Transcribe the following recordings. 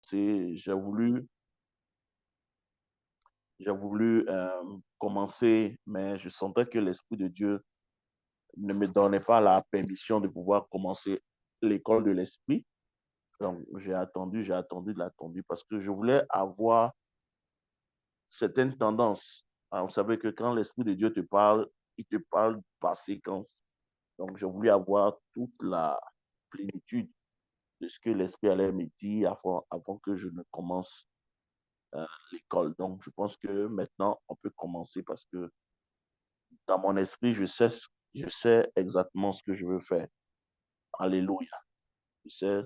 commencer, j'ai voulu commencer, mais je sentais que l'Esprit de Dieu ne me donnait pas la permission de pouvoir commencer l'école de l'Esprit. Donc, j'ai attendu de l'attendu parce que je voulais avoir certaines tendances. Alors, vous savez que quand l'Esprit de Dieu te parle, il te parle par séquence. Donc, je voulais avoir toute la plénitude de ce que l'Esprit allait me dire avant que je ne commence l'école. Donc, je pense que maintenant, on peut commencer parce que dans mon esprit, je sais exactement ce que je veux faire. Alléluia. Je sais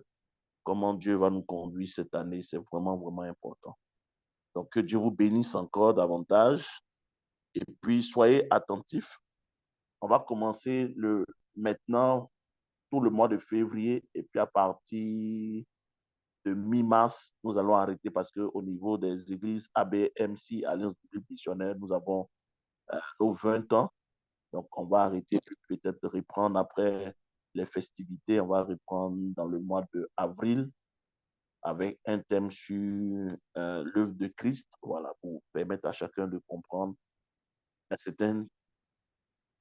comment Dieu va nous conduire cette année. C'est vraiment, vraiment important. Donc, que Dieu vous bénisse encore davantage. Et puis, soyez attentifs. On va commencer maintenant tout le mois de février. Et puis, à partir de mi-mars, nous allons arrêter parce qu'au niveau des églises ABMC, Alliance Biblique Missionnaire, nous avons nos 20 ans. Donc, on va arrêter peut-être de reprendre après les festivités. On va reprendre dans le mois d'avril avec un thème sur l'œuvre de Christ, voilà, pour permettre à chacun de comprendre un certain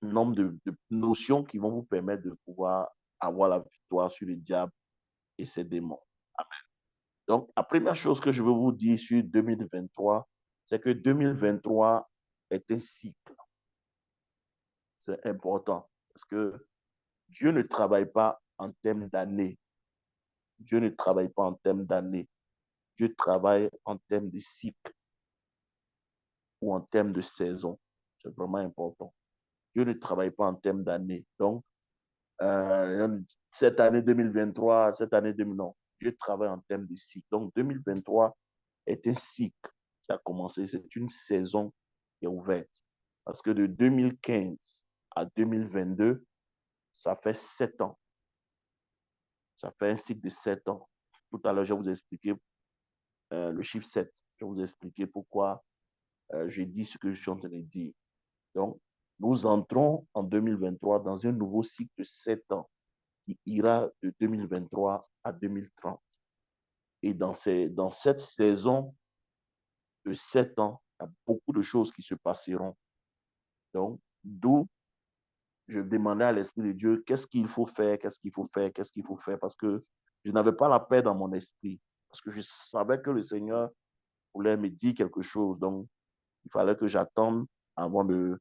nombre de notions qui vont vous permettre de pouvoir avoir la victoire sur le diable et ses démons. Amen. Donc, la première chose que je veux vous dire sur 2023, c'est que 2023 est un cycle. C'est important parce que Dieu ne travaille pas en termes d'années. Dieu ne travaille pas en termes d'années. Dieu travaille en termes de cycle ou en termes de saison. C'est vraiment important. Dieu ne travaille pas en termes d'années. Donc, cette année 2023, cette année 2000, non. Dieu travaille en termes de cycle. Donc, 2023 est un cycle qui a commencé. C'est une saison qui est ouverte. Parce que de 2015 à 2022, ça fait 7 ans. Ça fait un cycle de 7 ans. Tout à l'heure, je vais vous expliquer le chiffre 7. Je vais vous expliquer pourquoi je dis ce que je suis en train de dire. Donc, nous entrons en 2023 dans un nouveau cycle de 7 ans qui ira de 2023 à 2030. Et dans cette saison de 7 ans, il y a beaucoup de choses qui se passeront. Donc, d'où je demandais à l'Esprit de Dieu, qu'est-ce qu'il faut faire, qu'est-ce qu'il faut faire, qu'est-ce qu'il faut faire, parce que je n'avais pas la paix dans mon esprit, parce que je savais que le Seigneur voulait me dire quelque chose. Donc, il fallait que j'attende avant de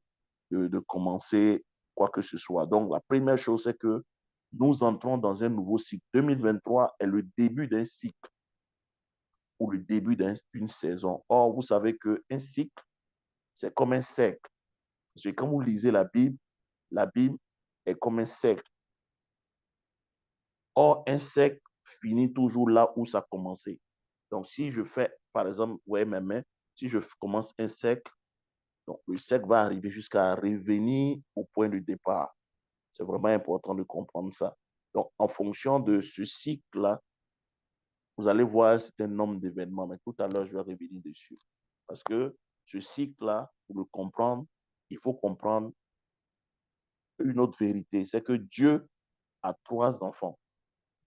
commencer quoi que ce soit. Donc, la première chose, c'est que nous entrons dans un nouveau cycle. 2023 est le début d'un cycle ou le début d'une saison. Or, vous savez qu'un cycle, c'est comme un cercle. Parce que quand vous lisez la Bible est comme un cercle. Or, un cercle finit toujours là où ça a commencé. Donc, si je fais, par exemple, ouais, mes mains, si je commence un cercle, donc le cercle va arriver jusqu'à revenir au point de départ. C'est vraiment important de comprendre ça. Donc, en fonction de ce cycle-là, vous allez voir c'est un nombre d'événements, mais tout à l'heure, je vais revenir dessus. Parce que ce cycle-là, pour le comprendre, il faut comprendre une autre vérité. C'est que Dieu a 3 enfants.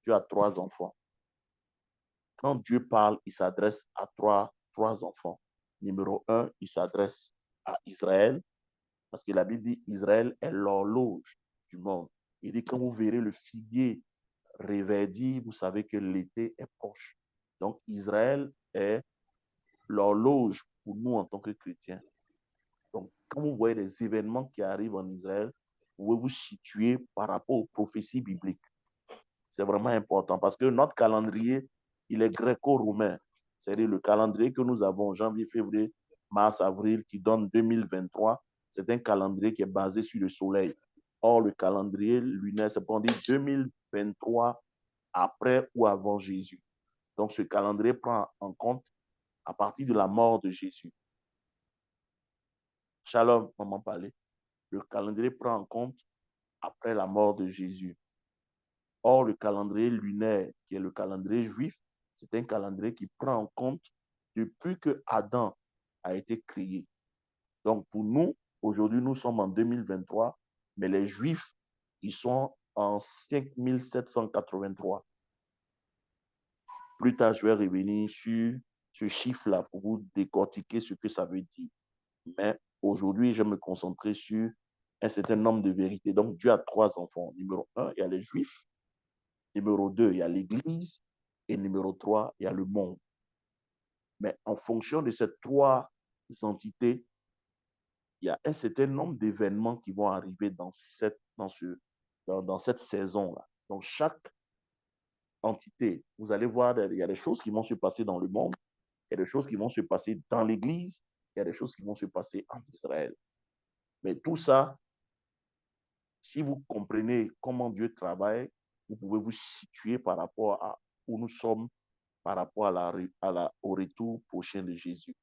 Dieu a 3 enfants. Quand Dieu parle, il s'adresse à trois enfants. Numéro 1, il s'adresse à Israël, parce que la Bible dit Israël est l'horloge du monde. Il dit quand vous verrez le figuier reverdir, vous savez que l'été est proche. Donc Israël est l'horloge pour nous en tant que chrétiens. Donc quand vous voyez les événements qui arrivent en Israël, vous pouvez vous situer par rapport aux prophéties bibliques. C'est vraiment important parce que notre calendrier, il est gréco-romain. C'est-à-dire le calendrier que nous avons, janvier, février, mars, avril, qui donne 2023, c'est un calendrier qui est basé sur le soleil. Or, le calendrier lunaire, c'est pour dire 2023 après ou avant Jésus. Donc, ce calendrier prend en compte à partir de la mort de Jésus. Shalom, maman parlait. Le calendrier prend en compte après la mort de Jésus. Or, le calendrier lunaire, qui est le calendrier juif, c'est un calendrier qui prend en compte depuis que Adam a été créé. Donc, pour nous, aujourd'hui, nous sommes en 2023, mais les Juifs, ils sont en 5783. plus tard, je vais revenir sur ce chiffre-là pour vous décortiquer ce que ça veut dire. Mais aujourd'hui, je vais me concentrer sur un certain nombre de vérités. Donc, Dieu a trois enfants. Numéro un, il y a les Juifs. Numéro deux, il y a l'Église. Et numéro trois, il y a le monde. Mais en fonction de ces trois entités, il y a un certain nombre d'événements qui vont arriver dans cette saison-là. Donc, chaque entité, vous allez voir, il y a des choses qui vont se passer dans le monde, il y a des choses qui vont se passer dans l'Église, il y a des choses qui vont se passer en Israël. Mais tout ça, si vous comprenez comment Dieu travaille, vous pouvez vous situer par rapport à où nous sommes, par rapport au retour prochain de Jésus.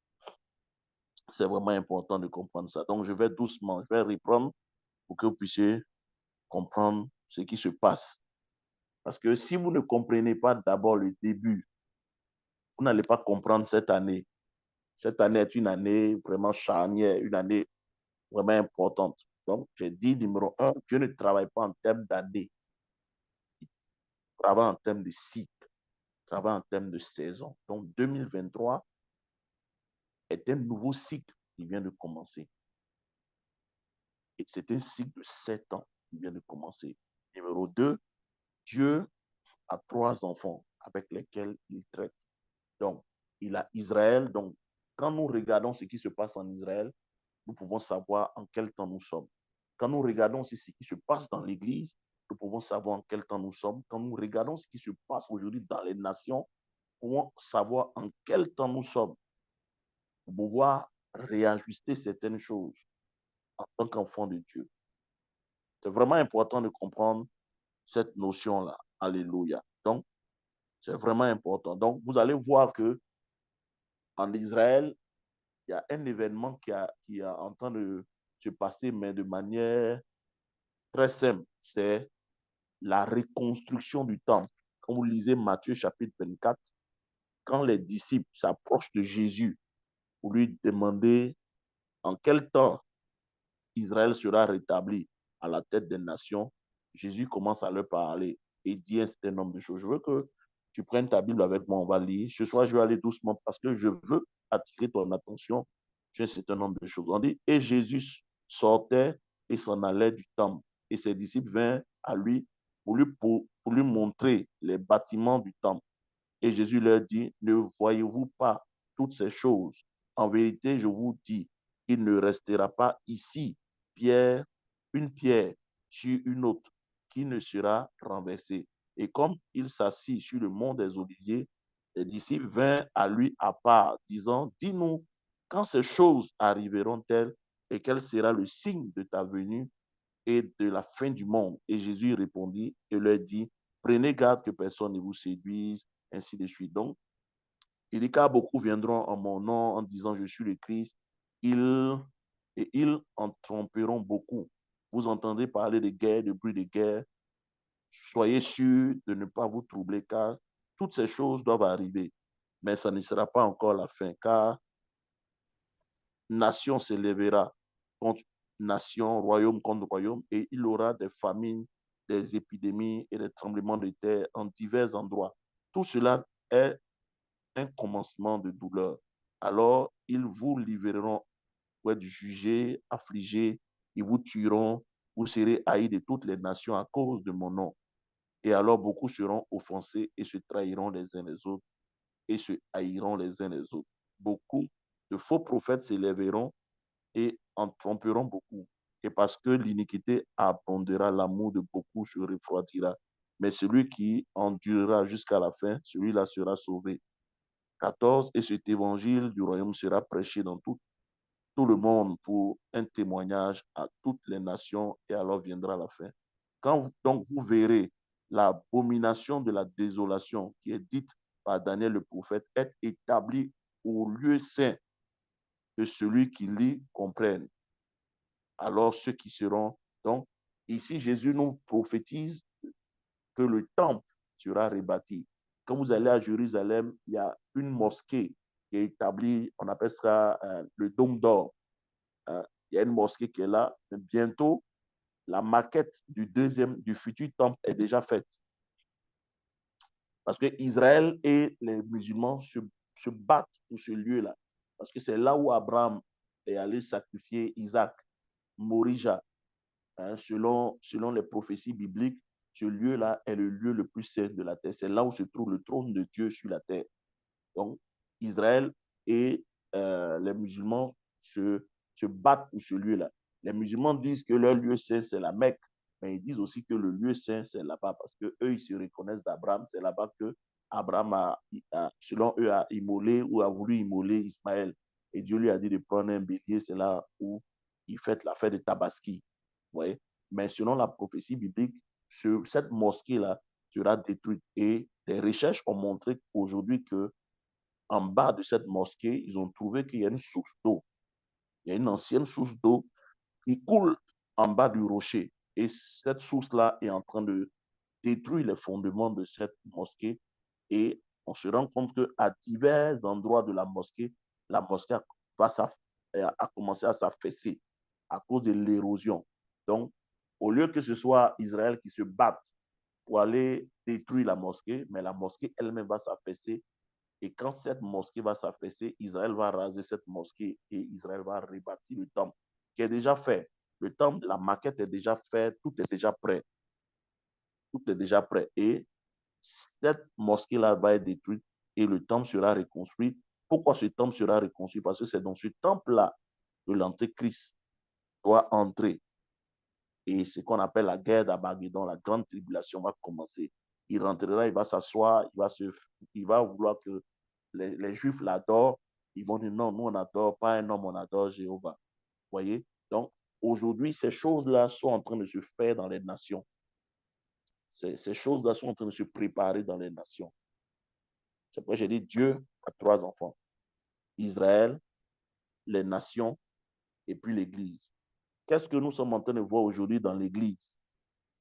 C'est vraiment important de comprendre ça. Donc, je vais doucement, je vais reprendre pour que vous puissiez comprendre ce qui se passe. Parce que si vous ne comprenez pas d'abord le début, vous n'allez pas comprendre cette année. Cette année est une année vraiment charnière, une année vraiment importante. Donc, j'ai dit, numéro un, Dieu ne travaille pas en termes d'année, il travaille en termes de cycle, il travaille en termes de saison. Donc, 2023 est un nouveau cycle qui vient de commencer. Et c'est un cycle de 7 ans qui vient de commencer. Numéro 2, Dieu a trois enfants avec lesquels il traite. Donc, il a Israël. Donc, quand nous regardons ce qui se passe en Israël, nous pouvons savoir en quel temps nous sommes. Quand nous regardons aussi ce qui se passe dans l'Église, nous pouvons savoir en quel temps nous sommes. Quand nous regardons ce qui se passe aujourd'hui dans les nations, nous pouvons savoir en quel temps nous sommes pour pouvoir réajuster certaines choses en tant qu'enfant de Dieu. C'est vraiment important de comprendre cette notion-là. Alléluia. Donc, c'est vraiment important. Donc, vous allez voir que en Israël, il y a un événement qui est en train de se passer, mais de manière très simple. C'est la reconstruction du temple. Quand vous lisez Matthieu chapitre 24, quand les disciples s'approchent de Jésus pour lui demander en quel temps Israël sera rétabli à la tête des nations, Jésus commence à leur parler et dit un certain nombre de choses. Je veux que tu prennes ta Bible avec moi, on va lire. Ce soir, je vais aller doucement parce que je veux attirer ton attention sur un certain nombre de choses. On dit, et Jésus sortait et s'en allait du temple. Et ses disciples vinrent à lui pour lui montrer les bâtiments du temple. Et Jésus leur dit, ne voyez-vous pas toutes ces choses? En vérité, je vous dis, il ne restera pas ici une pierre sur une autre qui ne sera renversée. Et comme il s'assit sur le mont des Oliviers, les disciples vinrent à lui à part, disant, dis-nous, quand ces choses arriveront-elles et quel sera le signe de ta venue et de la fin du monde? Et Jésus répondit et leur dit, prenez garde que personne ne vous séduise, ainsi de suite. Donc, il dit car beaucoup viendront en mon nom en disant je suis le Christ, et ils en tromperont beaucoup. Vous entendez parler de guerre, de bruit de guerre. Soyez sûrs de ne pas vous troubler car toutes ces choses doivent arriver. Mais ça ne sera pas encore la fin car nation s'élèvera contre nation, royaume contre royaume, et il y aura des famines, des épidémies et des tremblements de terre en divers endroits. Tout cela est un commencement de douleur. Alors, ils vous livreront pour être jugés, affligés, ils vous tueront, vous serez haïs de toutes les nations à cause de mon nom. Et alors, beaucoup seront offensés et se trahiront les uns les autres et se haïront les uns les autres. Beaucoup de faux prophètes s'élèveront et en tromperont beaucoup. Et parce que l'iniquité abondera, l'amour de beaucoup se refroidira. Mais celui qui endurera jusqu'à la fin, celui-là sera sauvé. 14. Et cet évangile du royaume sera prêché dans tout le monde pour un témoignage à toutes les nations, et alors viendra la fin. Quand donc vous verrez l'abomination de la désolation qui est dite par Daniel le prophète être établie au lieu saint, que celui qui lit comprenne. Alors ceux qui seront... Donc, ici, Jésus nous prophétise que le temple sera rebâti. Quand vous allez à Jérusalem, il y a une mosquée qui est établie, on appelle ça le Dôme d'Or. Il y a une mosquée qui est là. Mais bientôt, la maquette du futur temple est déjà faite. Parce que Israël et les musulmans se battent pour ce lieu-là. Parce que c'est là où Abraham est allé sacrifier Isaac, Morija. Hein, selon les prophéties bibliques, ce lieu-là est le lieu le plus saint de la terre. C'est là où se trouve le trône de Dieu sur la terre. Donc, Israël et les musulmans se battent pour ce lieu-là. Les musulmans disent que leur lieu saint, c'est la Mecque, mais ils disent aussi que le lieu saint, c'est là-bas, parce qu'eux, ils se reconnaissent d'Abraham. C'est là-bas que Abraham, selon eux, a immolé ou a voulu immoler Ismaël. Et Dieu lui a dit de prendre un bélier. C'est là où il fait la fête de Tabaski. Ouais. Mais selon la prophétie biblique, cette mosquée-là sera détruite. Et des recherches ont montré aujourd'hui que en bas de cette mosquée, ils ont trouvé qu'il y a une source d'eau. Il y a une ancienne source d'eau qui coule en bas du rocher. Et cette source-là est en train de détruire les fondements de cette mosquée. Et on se rend compte qu'à divers endroits de la mosquée a commencé à s'affaisser à cause de l'érosion. Donc, au lieu que ce soit Israël qui se batte pour aller détruire la mosquée, mais la mosquée elle-même va s'affaisser. Et quand cette mosquée va s'affaisser, Israël va raser cette mosquée et Israël va rebâtir le temple qui est déjà fait. Le temple, la maquette est déjà faite, tout est déjà prêt. Tout est déjà prêt. Et cette mosquée-là va être détruite et le temple sera reconstruit. Pourquoi ce temple sera reconstruit? Parce que c'est dans ce temple-là que l'Antéchrist doit entrer. Et ce qu'on appelle la guerre d'Armageddon, la grande tribulation va commencer. Il rentrera, il va s'asseoir, il va vouloir que les Juifs l'adorent. Ils vont dire non, nous on n'adore pas un homme, on adore Jéhovah. Vous voyez? Donc, aujourd'hui, ces choses-là sont en train de se faire dans les nations. Ces choses-là sont en train de se préparer dans les nations. C'est pourquoi j'ai dit Dieu a trois enfants. Israël, les nations et puis l'Église. Qu'est-ce que nous sommes en train de voir aujourd'hui dans l'Église?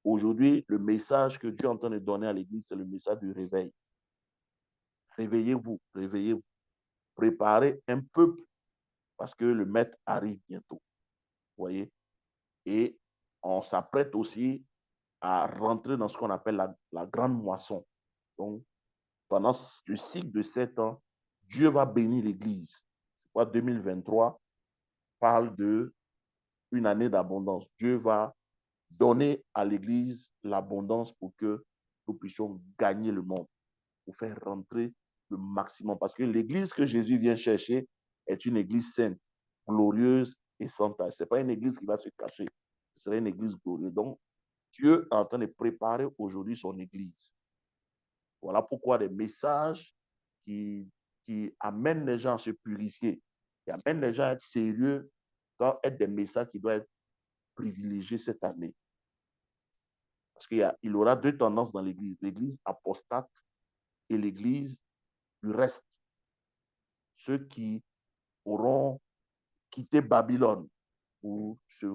Aujourd'hui, le message que Dieu est en train de donner à l'Église, c'est le message du réveil. Réveillez-vous, réveillez-vous. Préparez un peuple parce que le maître arrive bientôt. Vous voyez? Et on s'apprête aussi à rentrer dans ce qu'on appelle la grande moisson. Donc, pendant ce cycle de 7 ans, Dieu va bénir l'Église. C'est quoi 2023 parle de une année d'abondance. Dieu va donner à l'Église l'abondance pour que nous puissions gagner le monde, pour faire rentrer le maximum. Parce que l'Église que Jésus vient chercher est une Église sainte, glorieuse et sans tache. Ce n'est pas une Église qui va se cacher. Ce serait une Église glorieuse. Donc, Dieu est en train de préparer aujourd'hui son Église. Voilà pourquoi les messages qui amènent les gens à se purifier, qui amènent les gens à être sérieux, doivent être des messages qui doivent être privilégiés cette année. Parce qu'il y aura deux tendances dans l'Église. L'Église apostate et l'Église du reste. Ceux qui auront quitté Babylone pour se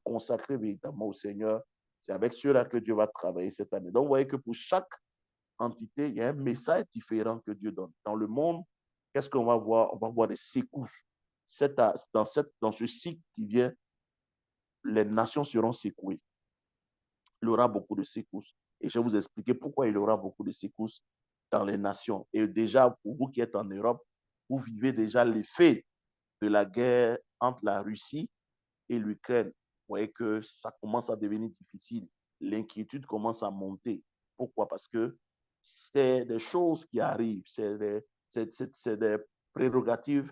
consacrer véritablement au Seigneur, c'est avec ceux-là que Dieu va travailler cette année. Donc, vous voyez que pour chaque entité, il y a un message différent que Dieu donne. Dans le monde, qu'est-ce qu'on va voir? On va voir des secousses. Dans ce cycle qui vient, les nations seront secouées. Il y aura beaucoup de secousses. Et je vais vous expliquer pourquoi il y aura beaucoup de secousses dans les nations. Et déjà, pour vous qui êtes en Europe, vous vivez déjà l'effet de la guerre entre la Russie et l'Ukraine. Vous voyez que ça commence à devenir difficile. L'inquiétude commence à monter. Pourquoi? Parce que c'est des choses qui arrivent, c'est des prérogatives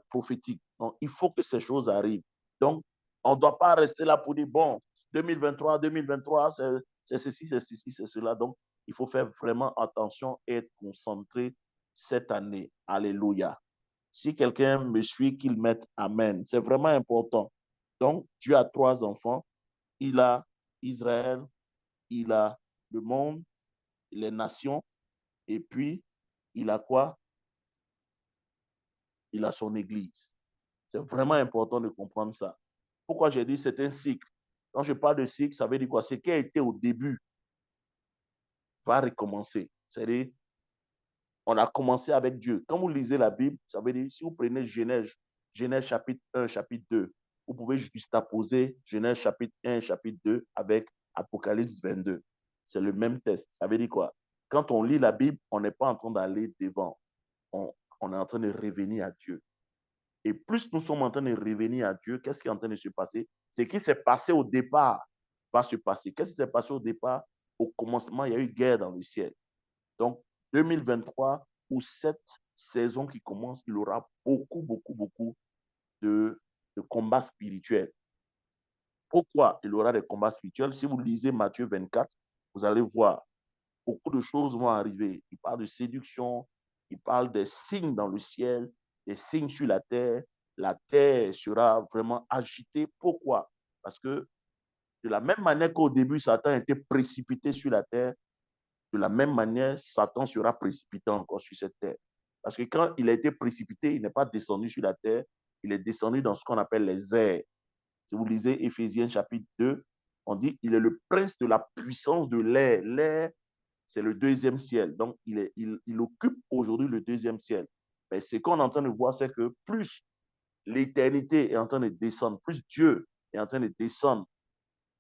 prophétiques. Donc, il faut que ces choses arrivent. Donc, on ne doit pas rester là pour dire, bon, 2023, c'est ceci, c'est ceci, c'est cela. Donc, il faut faire vraiment attention et être concentré cette année. Alléluia. Si quelqu'un me suit, qu'il mette Amen. C'est vraiment important. Donc, Dieu a trois enfants. Il a Israël, il a le monde, les nations, et puis il a quoi? Il a son Église. C'est vraiment important de comprendre ça. Pourquoi j'ai dit c'est un cycle? Quand je parle de cycle, ça veut dire quoi? Ce qui a été au début va recommencer. C'est-à-dire, on a commencé avec Dieu. Quand vous lisez la Bible, ça veut dire, si vous prenez Genèse chapitre 1, chapitre 2, vous pouvez juxtaposer Genèse chapitre 1, chapitre 2 avec Apocalypse 22. C'est le même texte. Ça veut dire quoi? quand on lit la Bible, on n'est pas en train d'aller devant. On est en train de revenir à Dieu. Et plus nous sommes en train de revenir à Dieu, qu'est-ce qui est en train de se passer? Ce qui s'est passé au départ va se passer. Qu'est-ce qui s'est passé au départ? Au commencement, il y a eu guerre dans le ciel. Donc, 2023, ou cette saison qui commence, il y aura beaucoup de combats spirituels. Pourquoi il y aura des combats spirituels? Si vous lisez Matthieu 24, vous allez voir, beaucoup de choses vont arriver. Il parle de séduction, il parle des signes dans le ciel, des signes sur la terre sera vraiment agitée. Pourquoi? Parce que de la même manière qu'au début, Satan a été précipité sur la terre, de la même manière, Satan sera précipité encore sur cette terre. Parce que quand il a été précipité, il n'est pas descendu sur la terre, il est descendu dans ce qu'on appelle les airs. Si vous lisez Éphésiens chapitre 2, on dit qu'il est le prince de la puissance de l'air. L'air, c'est le deuxième ciel. Donc, il occupe aujourd'hui le deuxième ciel. Mais ce qu'on est en train de voir, c'est que plus l'éternité est en train de descendre, plus Dieu est en train de descendre,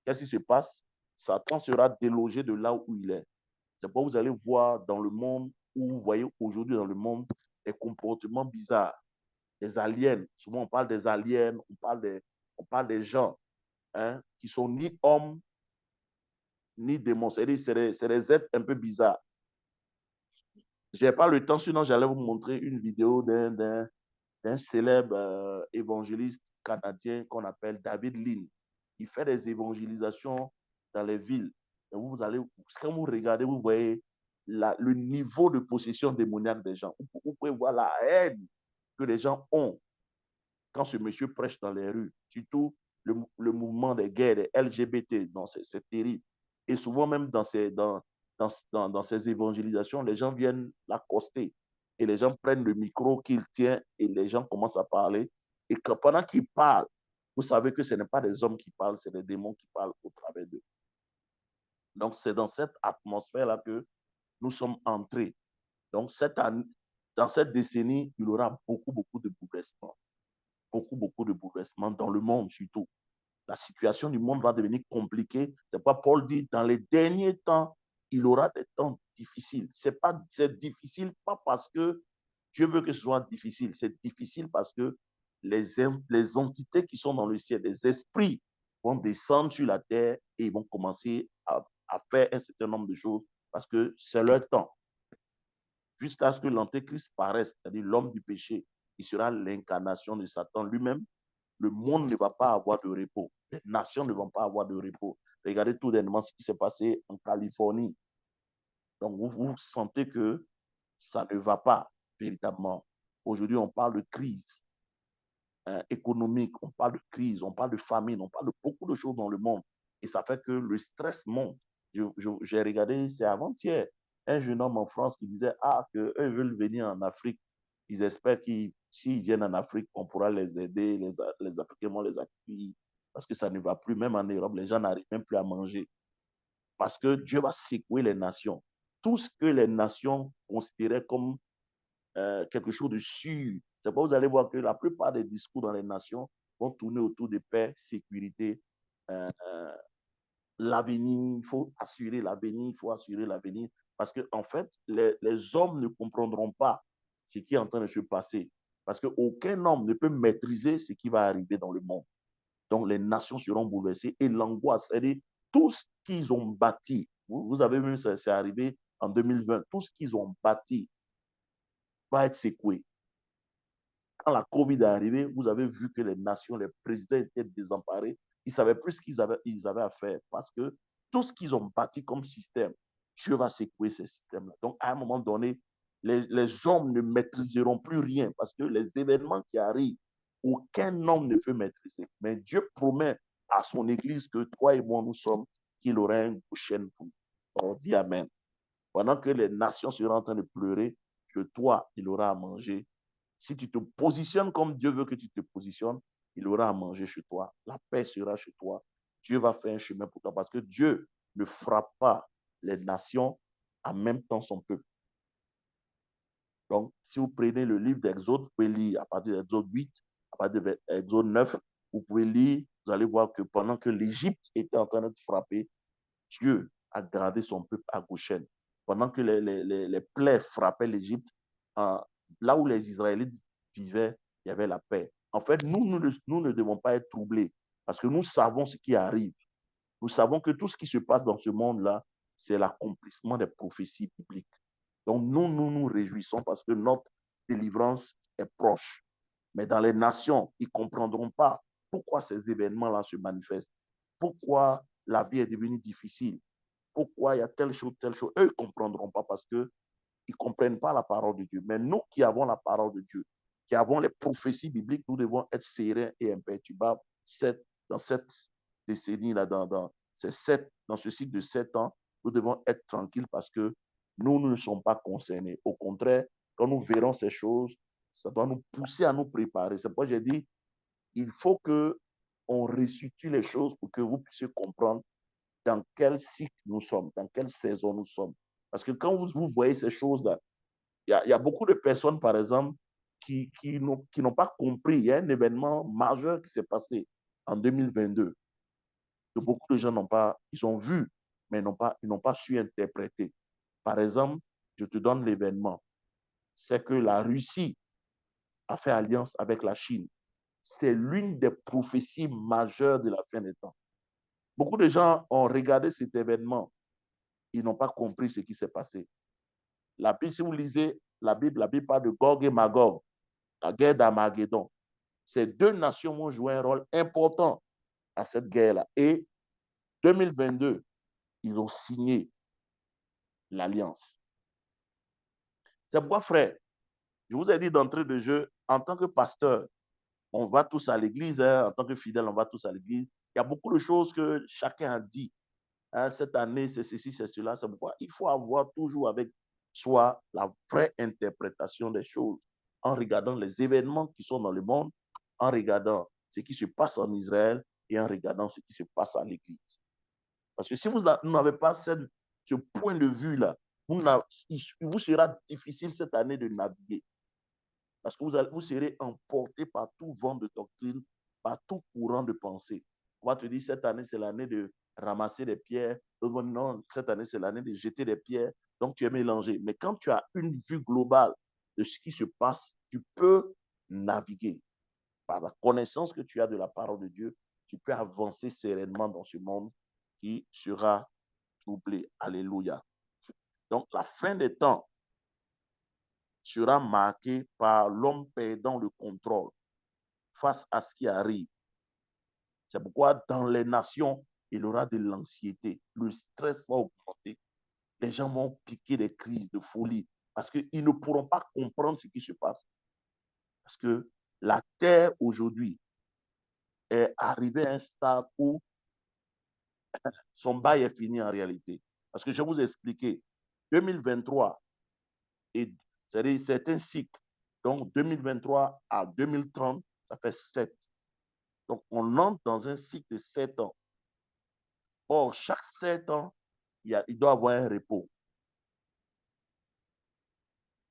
qu'est-ce qui se passe? Satan sera délogé de là où il est. C'est pourquoi vous allez voir dans le monde, où vous voyez aujourd'hui dans le monde, des comportements bizarres, des aliens. Souvent, on parle des aliens, on parle des gens qui sont ni hommes, ni démons. C'est des êtres un peu bizarres. Je n'ai pas le temps, sinon j'allais vous montrer une vidéo d'un célèbre évangéliste canadien qu'on appelle David Lynn. Il fait des évangélisations dans les villes. Et vous allez, quand vous regardez, vous voyez le niveau de possession démoniaque des gens. Vous pouvez voir la haine que les gens ont quand ce monsieur prêche dans les rues, surtout le mouvement des gays, des LGBT. C'est terrible. Et souvent, même dans ces évangélisations, les gens viennent l'accoster et les gens prennent le micro qu'il tient et les gens commencent à parler. Et que pendant qu'il parle, vous savez que ce n'est pas des hommes qui parlent, c'est des démons qui parlent au travers d'eux. Donc, c'est dans cette atmosphère-là que nous sommes entrés. Donc, dans cette décennie, il y aura beaucoup de bouleversements. Beaucoup de bouleversements dans le monde surtout. La situation du monde va devenir compliquée. C'est pas Paul dit, dans les derniers temps, il y aura des temps difficiles. C'est difficile pas parce que Dieu veut que ce soit difficile. C'est difficile parce que les entités qui sont dans le ciel, les esprits vont descendre sur la terre et ils vont commencer à faire un certain nombre de choses parce que c'est leur temps. Jusqu'à ce que l'antéchrist paraisse, c'est-à-dire l'homme du péché, qui sera l'incarnation de Satan lui-même, le monde ne va pas avoir de repos. Les nations ne vont pas avoir de repos. Regardez tout dernièrement ce qui s'est passé en Californie. Donc, vous sentez que ça ne va pas véritablement. Aujourd'hui, on parle de crise économique, on parle de crise, on parle de famine, on parle de beaucoup de choses dans le monde. Et ça fait que le stress monte. J'ai regardé, c'est avant-hier, un jeune homme en France qui disait qu'eux veulent venir en Afrique. Ils espèrent qu'ils, s'ils viennent en Afrique, on pourra les aider, les Africains vont les accueillir. Parce que ça ne va plus, même en Europe, les gens n'arrivent même plus à manger. Parce que Dieu va secouer les nations. Tout ce que les nations considéraient comme quelque chose de sûr. C'est pourquoi vous allez voir que la plupart des discours dans les nations vont tourner autour de paix, sécurité, euh, euh, l'avenir, il faut assurer l'avenir, il faut assurer l'avenir. Parce qu'en en fait, les hommes ne comprendront pas ce qui est en train de se passer. Parce qu'aucun homme ne peut maîtriser ce qui va arriver dans le monde. Donc, les nations seront bouleversées et l'angoisse, c'est-à-dire tout ce qu'ils ont bâti. Vous avez vu, c'est arrivé en 2020, tout ce qu'ils ont bâti va être secoué. Quand la COVID est arrivée, vous avez vu que les nations, les présidents étaient désemparés. Ils ne savaient plus ce qu'ils avaient à faire parce que tout ce qu'ils ont bâti comme système, Dieu va secouer ces systèmes-là. Donc, à un moment donné, les hommes ne maîtriseront plus rien parce que les événements qui arrivent, aucun homme ne peut maîtriser. Mais Dieu promet à son Église que toi et moi, nous sommes, qu'il aura une prochaine pour nous. On dit Amen. Pendant que les nations seront en train de pleurer, que toi, il aura à manger. Si tu te positionnes comme Dieu veut que tu te positionnes, il aura à manger chez toi. La paix sera chez toi. Dieu va faire un chemin pour toi parce que Dieu ne frappe pas les nations en même temps son peuple. Donc, si vous prenez le livre d'Exode, vous pouvez lire à partir d'Exode 8, à partir d'Exode 9, vous pouvez lire, vous allez voir que pendant que l'Égypte était en train de frapper, Dieu a gardé son peuple à Goshen. pendant que les plaies frappaient l'Égypte, là où les Israélites vivaient, il y avait la paix. En fait, nous ne devons pas être troublés parce que nous savons ce qui arrive. Nous savons que tout ce qui se passe dans ce monde-là, c'est l'accomplissement des prophéties bibliques. Donc, nous nous réjouissons parce que notre délivrance est proche. Mais dans les nations, ils ne comprendront pas pourquoi ces événements-là se manifestent, pourquoi la vie est devenue difficile, pourquoi il y a telle chose, telle chose. Eux, ils ne comprendront pas parce qu'ils ne comprennent pas la parole de Dieu. Mais nous qui avons la parole de Dieu, qui avons les prophéties bibliques, nous devons être sereins et imperturbables dans cette décennie-là, dans ce cycle de 7 ans, nous devons être tranquilles parce que nous ne sommes pas concernés. Au contraire, quand nous verrons ces choses, ça doit nous pousser à nous préparer. C'est pourquoi j'ai dit, il faut qu'on restitue les choses pour que vous puissiez comprendre dans quel cycle nous sommes, dans quelle saison nous sommes. Parce que quand vous voyez ces choses-là, il y a beaucoup de personnes, par exemple, qui n'ont pas compris. Il y a un événement majeur qui s'est passé en 2022 que beaucoup de gens n'ont pas, ils ont vu, mais ils n'ont pas su interpréter. Par exemple, je te donne l'événement. C'est que la Russie a fait alliance avec la Chine. C'est l'une des prophéties majeures de la fin des temps. Beaucoup de gens ont regardé cet événement. Ils n'ont pas compris ce qui s'est passé. La Bible, si vous lisez la Bible parle de Gog et Magog, la guerre d'Armageddon. Ces deux nations vont jouer un rôle important à cette guerre-là. Et 2022, ils ont signé l'alliance. C'est pourquoi, frère, je vous ai dit d'entrée de jeu, en tant que pasteur, on va tous à l'église, hein, en tant que fidèle, on va tous à l'église. Il y a beaucoup de choses que chacun a dit. Hein, cette année, c'est ceci, c'est cela. C'est pourquoi il faut avoir toujours avec soi la vraie interprétation des choses en regardant les événements qui sont dans le monde, en regardant ce qui se passe en Israël et en regardant ce qui se passe à l'église. Parce que si vous n'avez pas ce point de vue-là, il vous sera difficile cette année de naviguer. Parce que vous serez emporté par tout vent de doctrine, par tout courant de pensée. On va te dire, cette année, c'est l'année de ramasser des pierres. Non, cette année, c'est l'année de jeter des pierres. Donc, tu es mélangé. Mais quand tu as une vue globale de ce qui se passe, tu peux naviguer. Par la connaissance que tu as de la parole de Dieu, tu peux avancer sereinement dans ce monde qui sera troublé. Alléluia. Donc, la fin des temps sera marquée par l'homme perdant le contrôle face à ce qui arrive. C'est pourquoi dans les nations, il y aura de l'anxiété. Le stress va augmenter. Les gens vont piquer des crises de folie parce qu'ils ne pourront pas comprendre ce qui se passe. Parce que la terre aujourd'hui est arrivée à un stade où son bail est fini en réalité. Parce que je vous ai expliqué, 2023, c'est un cycle. Donc 2023 à 2030, ça fait 7. Donc on entre dans un cycle de 7 ans. Or, chaque 7 ans, il doit avoir un repos.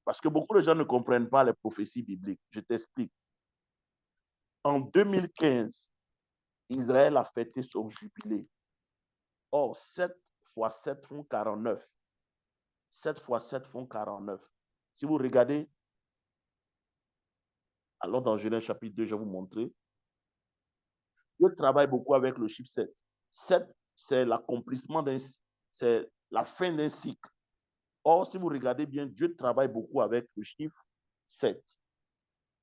Parce que beaucoup de gens ne comprennent pas les prophéties bibliques. Je t'explique. En 2015, Israël a fêté son jubilé. Or, 7 fois 7 font 49. 7 fois 7 font 49. Si vous regardez, alors dans Genèse chapitre 2, je vais vous montrer. Dieu travaille beaucoup avec le chiffre 7. 7, c'est l'accomplissement c'est la fin d'un cycle. Or, si vous regardez bien, Dieu travaille beaucoup avec le chiffre 7.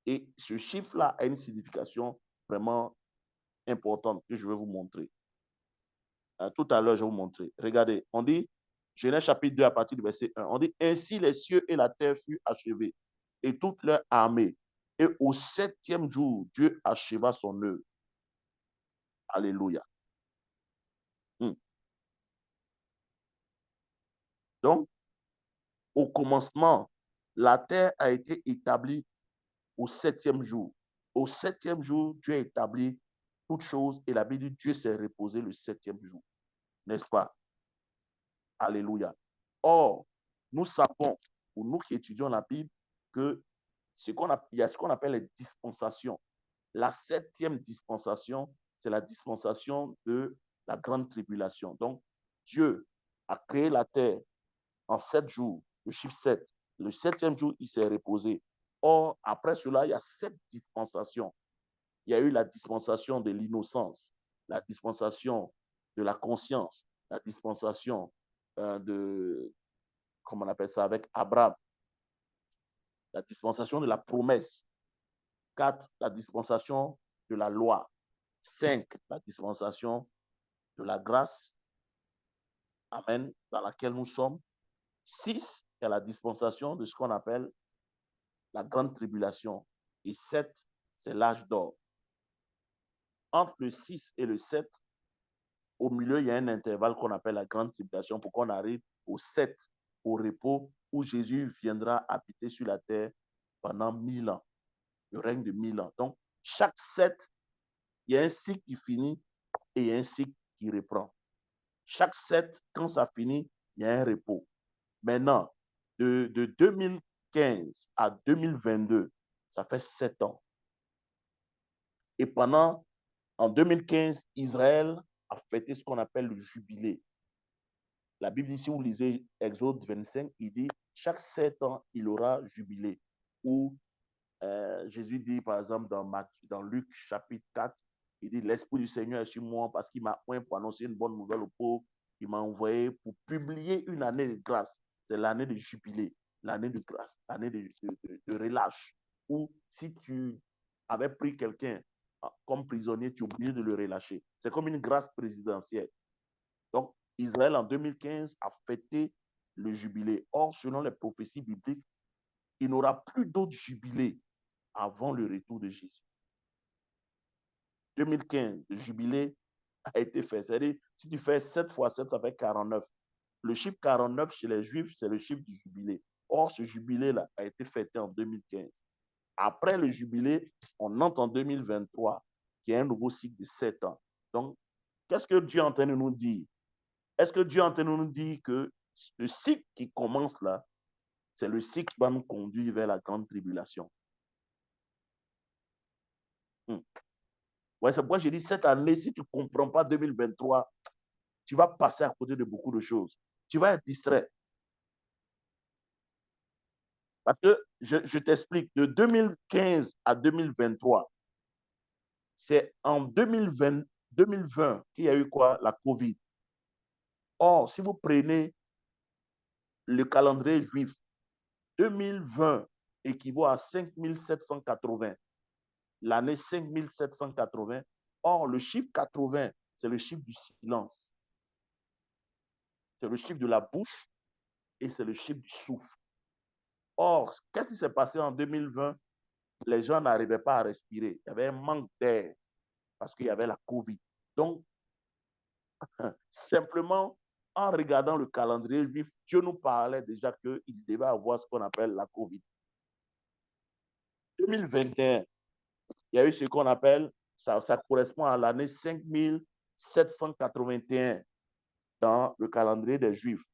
Et ce chiffre-là a une signification vraiment importante que je vais vous montrer. Tout à l'heure, je vais vous montrer. Regardez, on dit, Genèse chapitre 2 à partir du verset 1, on dit, ainsi les cieux et la terre furent achevés et toute leur armée. Et au 7e jour, Dieu acheva son œuvre. Alléluia. Donc, au commencement, la terre a été établie au 7e jour. Au 7e jour, Dieu a établi toutes choses et la Bible dit Dieu s'est reposé le 7e jour. N'est-ce pas? Alléluia. Or, nous savons, pour nous qui étudions la Bible, que il y a ce qu'on appelle les dispensations. La 7e dispensation, c'est la dispensation de la grande tribulation. Donc, Dieu a créé la terre en 7 jours, le chiffre 7. Le 7e jour, il s'est reposé. Or, après cela, il y a 7 dispensations. Il y a eu la dispensation de l'innocence, la dispensation de la conscience, la dispensation de, comment on appelle ça, avec Abraham, la dispensation de la promesse. 4, la dispensation de la loi. 5, la dispensation de la grâce. Amen, dans laquelle nous sommes. 6, il y a la dispensation de ce qu'on appelle la grande tribulation. Et 7, c'est l'âge d'or. Entre le 6 et le 7, au milieu, il y a un intervalle qu'on appelle la grande tribulation pour qu'on arrive au 7, au repos, où Jésus viendra habiter sur la terre pendant 1000 ans, le règne de 1000 ans. Donc, chaque 7, il y a un cycle qui finit et il y a un cycle qui reprend. Chaque 7, quand ça finit, il y a un repos. Maintenant, de 2015 à 2022, ça fait 7 ans. Et en 2015, Israël a fêté ce qu'on appelle le jubilé. La Bible dit, si vous lisez Exode 25, il dit, chaque 7 ans, il aura jubilé. Ou Jésus dit, par exemple, dans Luc chapitre 4, il dit, l'Esprit du Seigneur est sur moi parce qu'il m'a oint pour annoncer une bonne nouvelle aux pauvres. Il m'a envoyé pour publier une année de grâce. C'est l'année de jubilé, l'année de grâce, l'année de relâche. Ou si tu avais pris quelqu'un comme prisonnier, tu es obligé de le relâcher. C'est comme une grâce présidentielle. Donc, Israël, en 2015, a fêté le jubilé. Or, selon les prophéties bibliques, il n'aura plus d'autres jubilés avant le retour de Jésus. 2015, le jubilé a été fait. C'est-à-dire, si tu fais 7 fois 7, ça fait 49. Le chiffre 49 chez les Juifs, c'est le chiffre du jubilé. Or, ce jubilé-là a été fêté en 2015. Après le jubilé, on entre en 2023, qui est un nouveau cycle de 7 ans. Donc, qu'est-ce que Dieu est en train de nous dire? Est-ce que Dieu est en train de nous dire que le cycle qui commence là, c'est le cycle qui va nous conduire vers la grande tribulation? Ouais, c'est pourquoi j'ai dit cette année, si tu ne comprends pas 2023, tu vas passer à côté de beaucoup de choses. Tu vas être distrait. Parce que je t'explique, de 2015 à 2023, c'est en 2020 qu'il y a eu quoi? La COVID. Or, si vous prenez le calendrier juif, 2020 équivaut à 5780. L'année 5780. Or, le chiffre 80, c'est le chiffre du silence. C'est le chiffre de la bouche et c'est le chiffre du souffle. Or, qu'est-ce qui s'est passé en 2020? Les gens n'arrivaient pas à respirer. Il y avait un manque d'air parce qu'il y avait la COVID. Donc, simplement, en regardant le calendrier juif, Dieu nous parlait déjà qu'il devait avoir ce qu'on appelle la COVID. 2021, il y a eu ce qu'on appelle, ça correspond à l'année 5781 dans le calendrier des Juifs.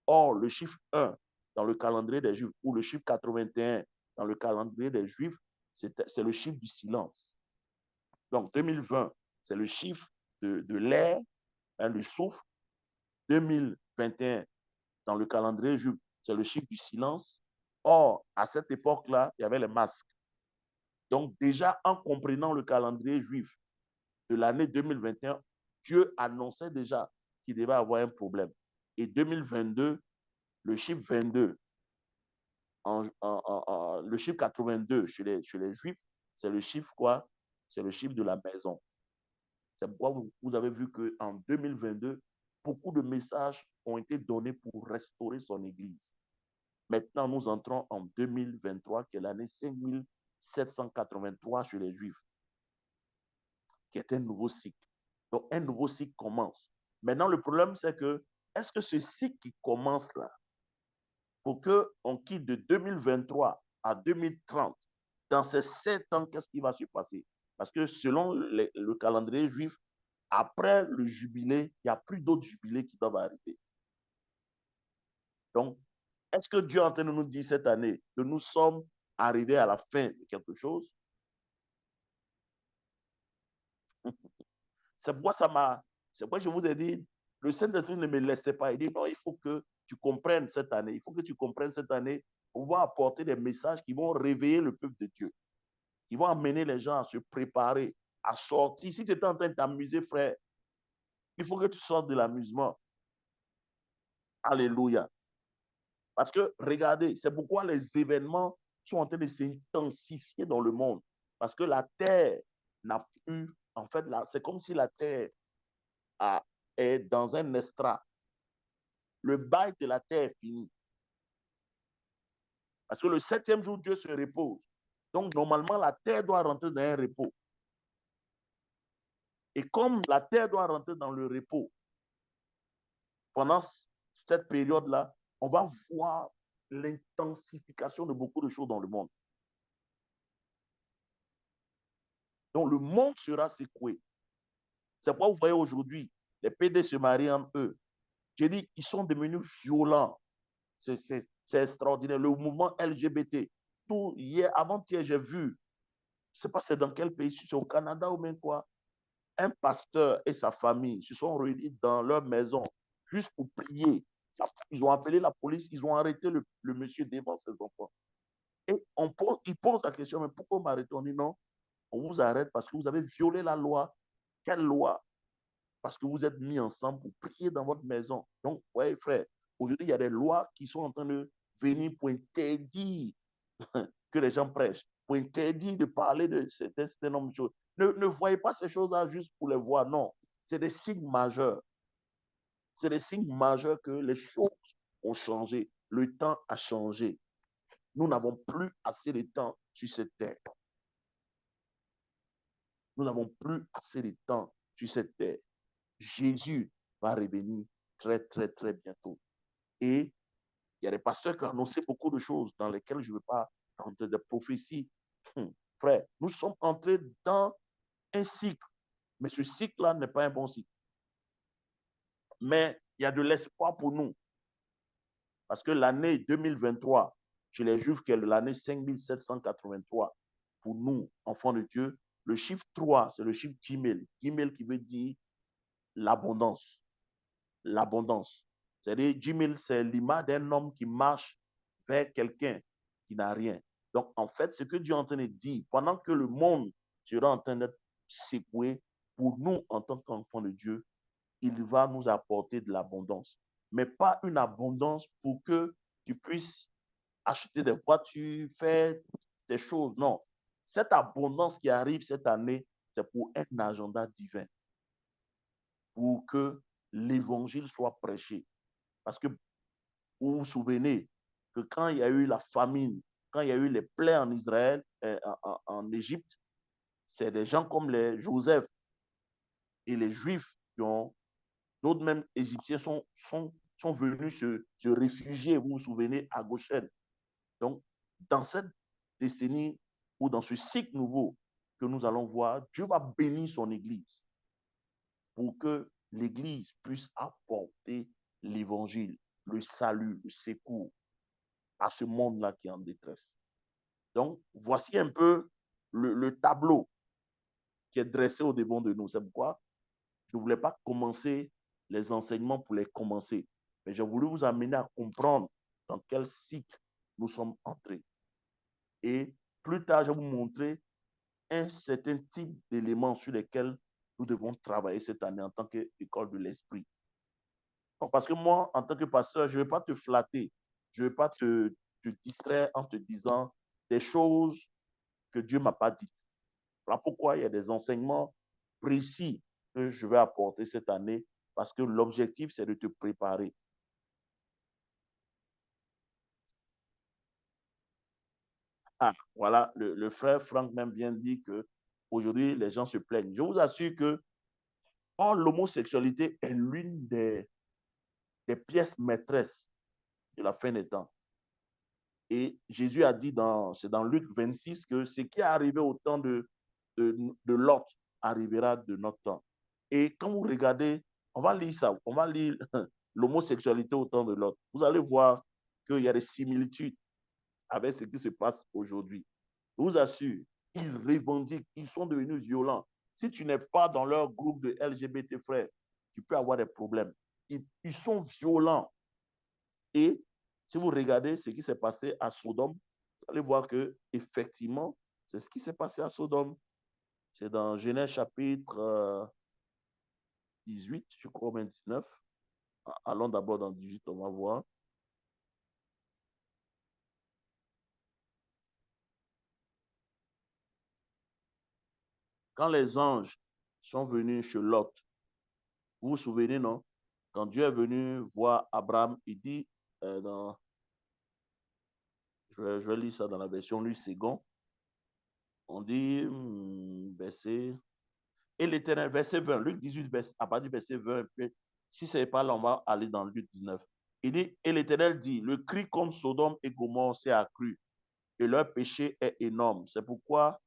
Or, le chiffre 1 dans le calendrier des Juifs ou le chiffre 81 dans le calendrier des Juifs, c'est le chiffre du silence. Donc, 2020, c'est le chiffre de l'air, du souffle. 2021, dans le calendrier juif, c'est le chiffre du silence. Or, à cette époque-là, il y avait les masques. Donc, déjà, en comprenant le calendrier juif de l'année 2021, Dieu annonçait déjà qu'il devait avoir un problème. Et 2022, le chiffre 22, le chiffre 82 chez les Juifs, c'est le chiffre quoi? C'est le chiffre de la maison. C'est pourquoi vous avez vu qu'en 2022, beaucoup de messages ont été donnés pour restaurer son Église. Maintenant, nous entrons en 2023, qui est l'année 5783 chez les Juifs, qui est un nouveau cycle. Donc, un nouveau cycle commence. Maintenant, le problème, c'est que, est-ce que ce cycle qui commence là, pour qu'on quitte de 2023 à 2030, dans ces 7 ans, qu'est-ce qui va se passer? Parce que selon le calendrier juif, après le jubilé, il n'y a plus d'autres jubilés qui doivent arriver. Donc, est-ce que Dieu est en train de nous dire cette année que nous sommes arrivés à la fin de quelque chose? C'est pourquoi je vous ai dit, le Saint-Esprit ne me laissait pas. Il dit, non, il faut que tu comprennes cette année. Il faut que tu comprennes cette année pour pouvoir apporter des messages qui vont réveiller le peuple de Dieu, qui vont amener les gens à se préparer, à sortir. Si tu es en train de t'amuser, frère, il faut que tu sortes de l'amusement. Alléluia. Parce que, regardez, c'est pourquoi les événements sont en train de s'intensifier dans le monde. Parce que la terre n'a plus, en fait, c'est comme si la terre est dans un estrade. Le bail de la terre est fini. Parce que le 7e jour, Dieu se repose. Donc, normalement, la terre doit rentrer dans un repos. Et comme la terre doit rentrer dans le repos, pendant cette période-là, on va voir l'intensification de beaucoup de choses dans le monde. Donc, le monde sera secoué. C'est pourquoi vous voyez aujourd'hui, les PD se marient entre eux. J'ai dit, ils sont devenus violents. C'est extraordinaire. Le mouvement LGBT. Tout hier, avant-hier, j'ai vu, je ne sais pas c'est dans quel pays, si c'est au Canada ou même quoi, un pasteur et sa famille se sont réunis dans leur maison juste pour prier. Ils ont appelé la police, ils ont arrêté le monsieur devant ses enfants. Et ils posent la question, mais pourquoi m'arrêter? On dit non, on vous arrête parce que vous avez violé la loi. Quelle loi? Parce que vous êtes mis ensemble pour prier dans votre maison. Donc, ouais, frère, aujourd'hui, il y a des lois qui sont en train de venir pour interdire que les gens prêchent, pour interdire de parler de certaines nombre de choses. Ne voyez pas ces choses-là juste pour les voir, non. C'est des signes majeurs. C'est des signes majeurs que les choses ont changé. Le temps a changé. Nous n'avons plus assez de temps sur cette terre. Nous n'avons plus assez de temps sur cette terre. Jésus va revenir très, très, très bientôt. Et il y a des pasteurs qui ont annoncé beaucoup de choses dans lesquelles je ne veux pas rentrer de prophéties. Frère, nous sommes entrés dans un cycle, mais ce cycle-là n'est pas un bon cycle. Mais il y a de l'espoir pour nous. Parce que l'année 2023, chez les Juifs, qui est l'année 5783, pour nous, enfants de Dieu, le chiffre 3, c'est le chiffre Gimel. Gimel qui veut dire l'abondance. L'abondance. C'est-à-dire, Gimel, c'est l'image d'un homme qui marche vers quelqu'un qui n'a rien. Donc, en fait, ce que Dieu est en train de dire, pendant que le monde sera en train d'être secoué, pour nous, en tant qu'enfants de Dieu, il va nous apporter de l'abondance. Mais pas une abondance pour que tu puisses acheter des voitures, faire des choses. Non. Cette abondance qui arrive cette année, c'est pour un agenda divin. Pour que l'évangile soit prêché. Parce que vous vous souvenez que quand il y a eu la famine, quand il y a eu les plaies en Israël, en Égypte, c'est des gens comme les Joseph et les Juifs qui ont, d'autres même Égyptiens sont venus se réfugier, vous vous souvenez, à Goshen. Donc, dans cette décennie ou dans ce cycle nouveau que nous allons voir, Dieu va bénir son Église pour que l'Église puisse apporter l'évangile, le salut, le secours à ce monde-là qui est en détresse. Donc, voici un peu le tableau qui est dressé au devant de nous. C'est pourquoi je ne voulais pas commencer les enseignements pour les commencer, mais j'ai voulu vous amener à comprendre dans quel cycle nous sommes entrés. Et plus tard, je vais vous montrer un certain type d'éléments sur lesquels nous devons travailler cette année en tant qu'école de l'esprit. Parce que moi, en tant que pasteur, je ne vais pas te flatter, je ne vais pas te distraire en te disant des choses que Dieu ne m'a pas dites. Voilà pourquoi il y a des enseignements précis que je vais apporter cette année, parce que l'objectif, c'est de te préparer. Ah, voilà, le frère Franck même vient de dire qu'aujourd'hui, les gens se plaignent. Je vous assure que l'homosexualité est l'une des pièces maîtresses de la fin des temps. Et Jésus a dit, c'est dans Luc 26, que ce qui est arrivé au temps de Lot arrivera de notre temps. Et quand vous regardez, on va lire ça, on va lire l'homosexualité au temps de Lot. Vous allez voir qu'il y a des similitudes avec ce qui se passe aujourd'hui. Je vous assure, ils revendiquent, ils sont devenus violents. Si tu n'es pas dans leur groupe de LGBT frères, tu peux avoir des problèmes. Ils sont violents. Et si vous regardez ce qui s'est passé à Sodome, vous allez voir que effectivement, c'est ce qui s'est passé à Sodome. C'est dans Genèse chapitre 18, je crois, 29. Allons d'abord dans 18, on va voir. Quand les anges sont venus chez Lot, vous vous souvenez, non? Quand Dieu est venu voir Abraham, il dit, je vais lire ça dans la version Luc Second, on dit, verset, et l'Éternel, verset 20, Luc 18, à partir du verset 20, si ce n'est pas là, on va aller dans Luc 19. Il dit, et l'Éternel dit, le cri contre Sodome et Gomorrhe s'est accru, et leur péché est énorme. C'est pourquoi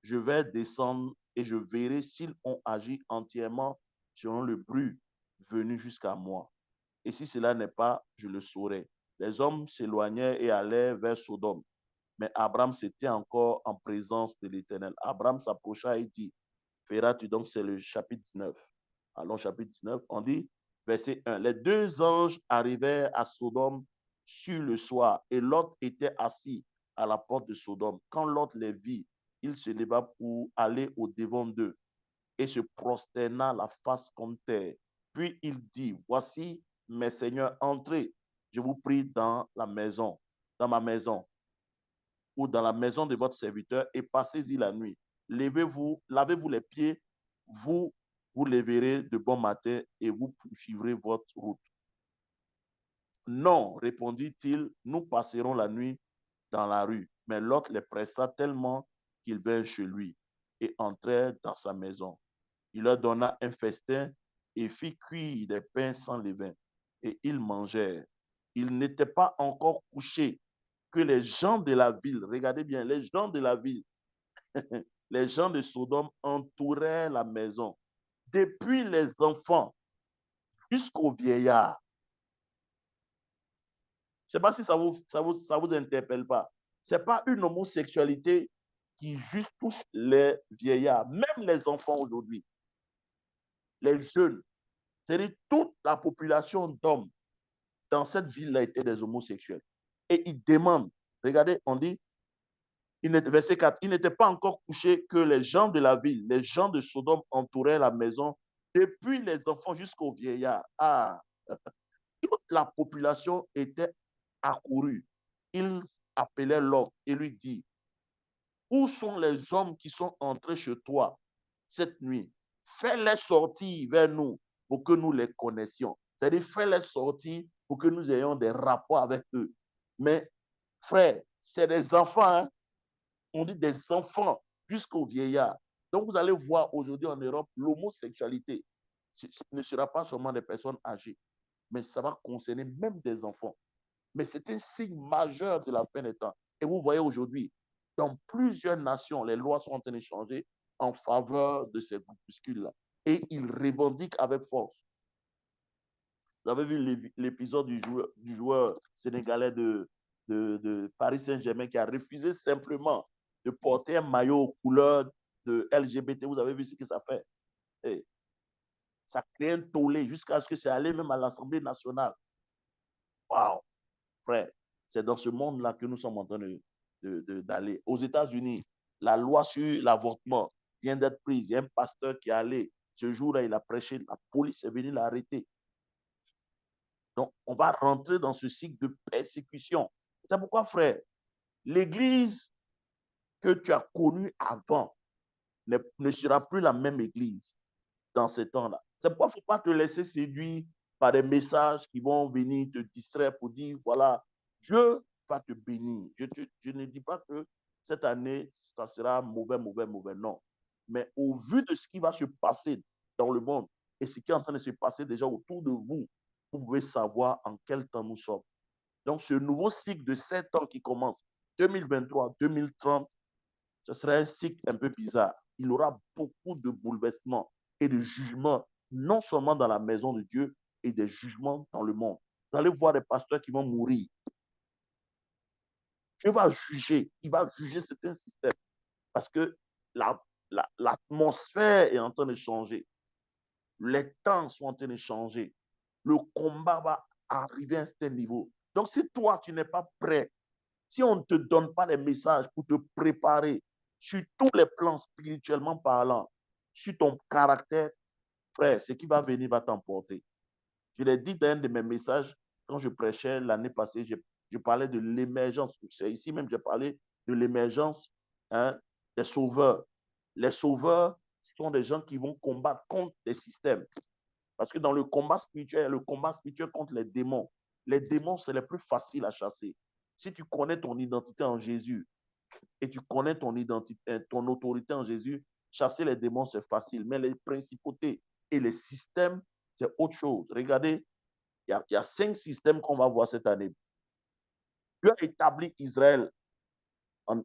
je vais descendre et je verrai s'ils ont agi entièrement selon le bruit venu jusqu'à moi. Et si cela n'est pas, je le saurai. Les hommes s'éloignaient et allaient vers Sodome. Mais Abraham, c'était encore en présence de l'Éternel. Abraham s'approcha et dit, feras-tu, donc c'est le chapitre 19. Allons, chapitre 19, on dit, verset 1. Les deux anges arrivèrent à Sodome sur le soir, et Lot était assis à la porte de Sodome. Quand Lot les vit, il se leva pour aller au-devant d'eux et se prosterna la face contre terre. Puis il dit, voici, mes seigneurs, entrez, je vous prie, dans la maison, dans ma maison, ou dans la maison de votre serviteur, et passez-y la nuit. Levez-vous, lavez-vous les pieds, vous vous lèverez de bon matin et vous poursuivrez votre route. Non, répondit-il, nous passerons la nuit dans la rue. Mais l'autre les pressa tellement qu'ils vinrent chez lui et entrèrent dans sa maison. Il leur donna un festin et fit cuire des pains sans levain. Et ils mangèrent. Ils n'étaient pas encore couchés que les gens de la ville, regardez bien, les gens de la ville, les gens de Sodome entouraient la maison, depuis les enfants jusqu'aux vieillards. Je ne sais pas si ça vous interpelle pas. Ce n'est pas une homosexualité qui juste touche les vieillards, même les enfants aujourd'hui, les jeunes. C'est-à-dire toute la population d'hommes dans cette ville-là étaient des homosexuels. Et ils demandent, regardez, on dit, verset 4, il n'était pas encore couché que les gens de la ville, les gens de Sodome entouraient la maison, depuis les enfants jusqu'aux vieillards. Ah, toute la population était accourue. Ils appelaient Lot et lui dit, où sont les hommes qui sont entrés chez toi cette nuit? Fais-les sortir vers nous pour que nous les connaissions. C'est-à-dire, fais-les sortir pour que nous ayons des rapports avec eux. Mais, frère, c'est des enfants, hein? On dit des enfants jusqu'aux vieillards. Donc, vous allez voir aujourd'hui en Europe, l'homosexualité ne sera pas seulement des personnes âgées, mais ça va concerner même des enfants. Mais c'est un signe majeur de la fin des temps. Et vous voyez aujourd'hui, dans plusieurs nations, les lois sont en train de changer en faveur de ces groupuscules-là. Et ils revendiquent avec force. Vous avez vu l'épisode du joueur sénégalais de Paris Saint-Germain qui a refusé simplement de porter un maillot aux couleurs de LGBT. Vous avez vu ce que ça fait. Et ça crée un tollé jusqu'à ce que c'est allé même à l'Assemblée nationale. Waouh, frère, c'est dans ce monde-là que nous sommes en train d'aller. Aux États-Unis, la loi sur l'avortement vient d'être prise. Il y a un pasteur qui est allé. Ce jour-là, il a prêché. La police est venue l'arrêter. Donc, on va rentrer dans ce cycle de persécution. C'est pourquoi, frère, l'église que tu as connue avant ne sera plus la même église dans ces temps-là. C'est pourquoi il ne faut pas te laisser séduire par des messages qui vont venir te distraire pour dire, voilà, Dieu va te bénir. Je ne dis pas que cette année, ça sera mauvais, mauvais, mauvais, non. Mais au vu de ce qui va se passer dans le monde et ce qui est en train de se passer déjà autour de vous, vous pouvez savoir en quel temps nous sommes. Donc, ce nouveau cycle de 7 ans qui commence, 2023-2030, ce serait un cycle un peu bizarre. Il y aura beaucoup de bouleversements et de jugements, non seulement dans la maison de Dieu, et des jugements dans le monde. Vous allez voir des pasteurs qui vont mourir. Dieu va juger, il va juger certains systèmes parce que l'atmosphère est en train de changer. Les temps sont en train de changer. Le combat va arriver à un certain niveau. Donc, si toi, tu n'es pas prêt, si on ne te donne pas les messages pour te préparer sur tous les plans spirituellement parlant, sur ton caractère, frère, ce qui va venir va t'emporter. Je l'ai dit dans un de mes messages, quand je prêchais l'année passée, je parlais de l'émergence. C'est ici même, j'ai parlé de l'émergence, hein, des sauveurs. Les sauveurs sont des gens qui vont combattre contre les systèmes. Parce que dans le combat spirituel contre les démons, c'est les plus faciles à chasser. Si tu connais ton identité en Jésus et tu connais ton identité, ton autorité en Jésus, chasser les démons, c'est facile. Mais les principautés et les systèmes, c'est autre chose. Regardez, il y a 5 systèmes qu'on va voir cette année. Dieu a établi Israël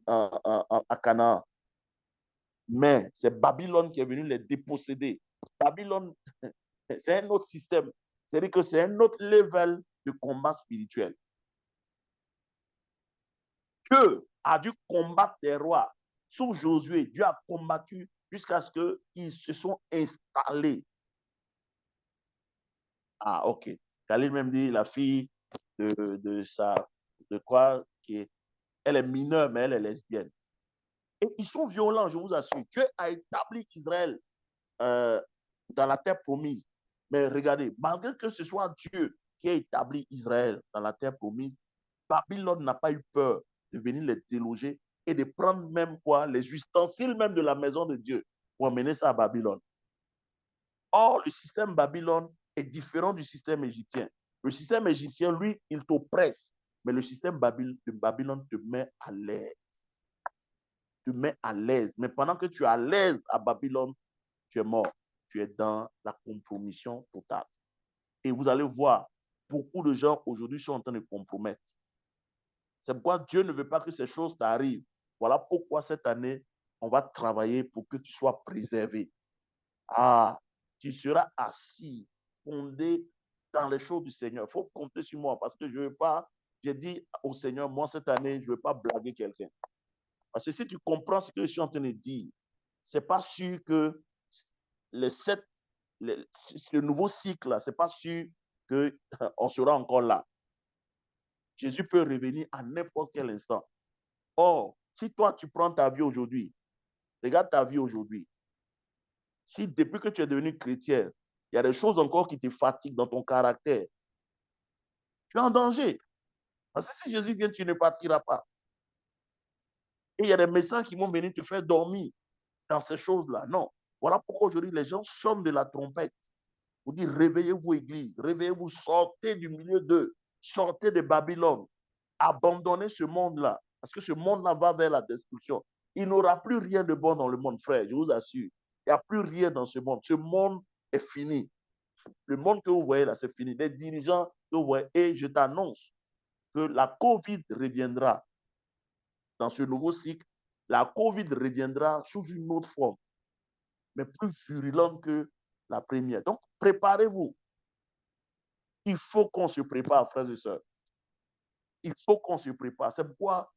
à Canaan, mais c'est Babylone qui est venu les déposséder. Babylone, c'est un autre système. C'est-à-dire que c'est un autre level de combat spirituel. Dieu a dû combattre des rois. Sous Josué, Dieu a combattu jusqu'à ce qu'ils se sont installés. Ah, ok. Khalil même dit la fille de quoi, elle est mineure, mais elle est lesbienne. Et ils sont violents, je vous assure. Dieu a établi Israël dans la terre promise. Mais regardez, malgré que ce soit Dieu qui a établi Israël dans la terre promise, Babylone n'a pas eu peur de venir les déloger et de prendre même quoi, les ustensiles même de la maison de Dieu pour amener ça à Babylone. Or, le système Babylone est différent du système égyptien. Le système égyptien, lui, il t'oppresse, mais le système de Babylone te met à l'aise. Te met à l'aise. Mais pendant que tu es à l'aise à Babylone, tu es mort. Tu es dans la compromission totale. Et vous allez voir, beaucoup de gens aujourd'hui sont en train de compromettre. C'est pourquoi Dieu ne veut pas que ces choses t'arrivent. Voilà pourquoi cette année, on va travailler pour que tu sois préservé. Ah, tu seras assis, fondé dans les choses du Seigneur. Il faut compter sur moi parce que je ne veux pas, j'ai dit au Seigneur, moi cette année, je ne veux pas blaguer quelqu'un. Parce que si tu comprends ce que je suis en train de dire, ce n'est pas sûr que ce nouveau cycle, ce n'est pas sûr qu'on sera encore là. Jésus peut revenir à n'importe quel instant. Or, si toi, tu prends ta vie aujourd'hui, regarde ta vie aujourd'hui. Si depuis que tu es devenu chrétien, il y a des choses encore qui te fatiguent dans ton caractère, tu es en danger. Parce que si Jésus vient, tu ne partiras pas. Et il y a des messages qui vont venir te faire dormir dans ces choses-là. Non. Voilà pourquoi aujourd'hui, les gens sonnent de la trompette. Vous dites, réveillez-vous, Église, réveillez-vous, sortez du milieu d'eux, sortez de Babylone, abandonnez ce monde-là, parce que ce monde-là va vers la destruction. Il n'aura plus rien de bon dans le monde, frère, je vous assure. Il n'y a plus rien dans ce monde. Ce monde est fini. Le monde que vous voyez là, c'est fini. Les dirigeants que vous voyez, et je t'annonce que la COVID reviendra dans ce nouveau cycle. La COVID reviendra sous une autre forme, mais plus virulente que la première. Donc, préparez-vous. Il faut qu'on se prépare, frères et sœurs. Il faut qu'on se prépare. C'est pourquoi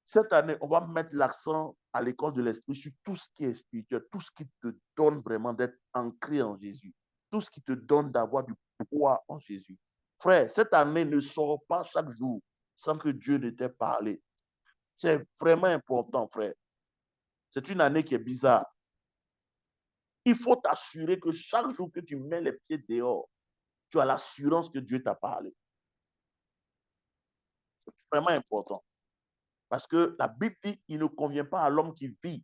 cette année, on va mettre l'accent à l'école de l'esprit sur tout ce qui est spirituel, tout ce qui te donne vraiment d'être ancré en Jésus, tout ce qui te donne d'avoir du poids en Jésus. Frère, cette année ne sort pas chaque jour sans que Dieu ne t'ait parlé. C'est vraiment important, frère. C'est une année qui est bizarre. Il faut t'assurer que chaque jour que tu mets les pieds dehors, tu as l'assurance que Dieu t'a parlé. C'est vraiment important. Parce que la Bible dit, il ne convient pas à l'homme qui vit.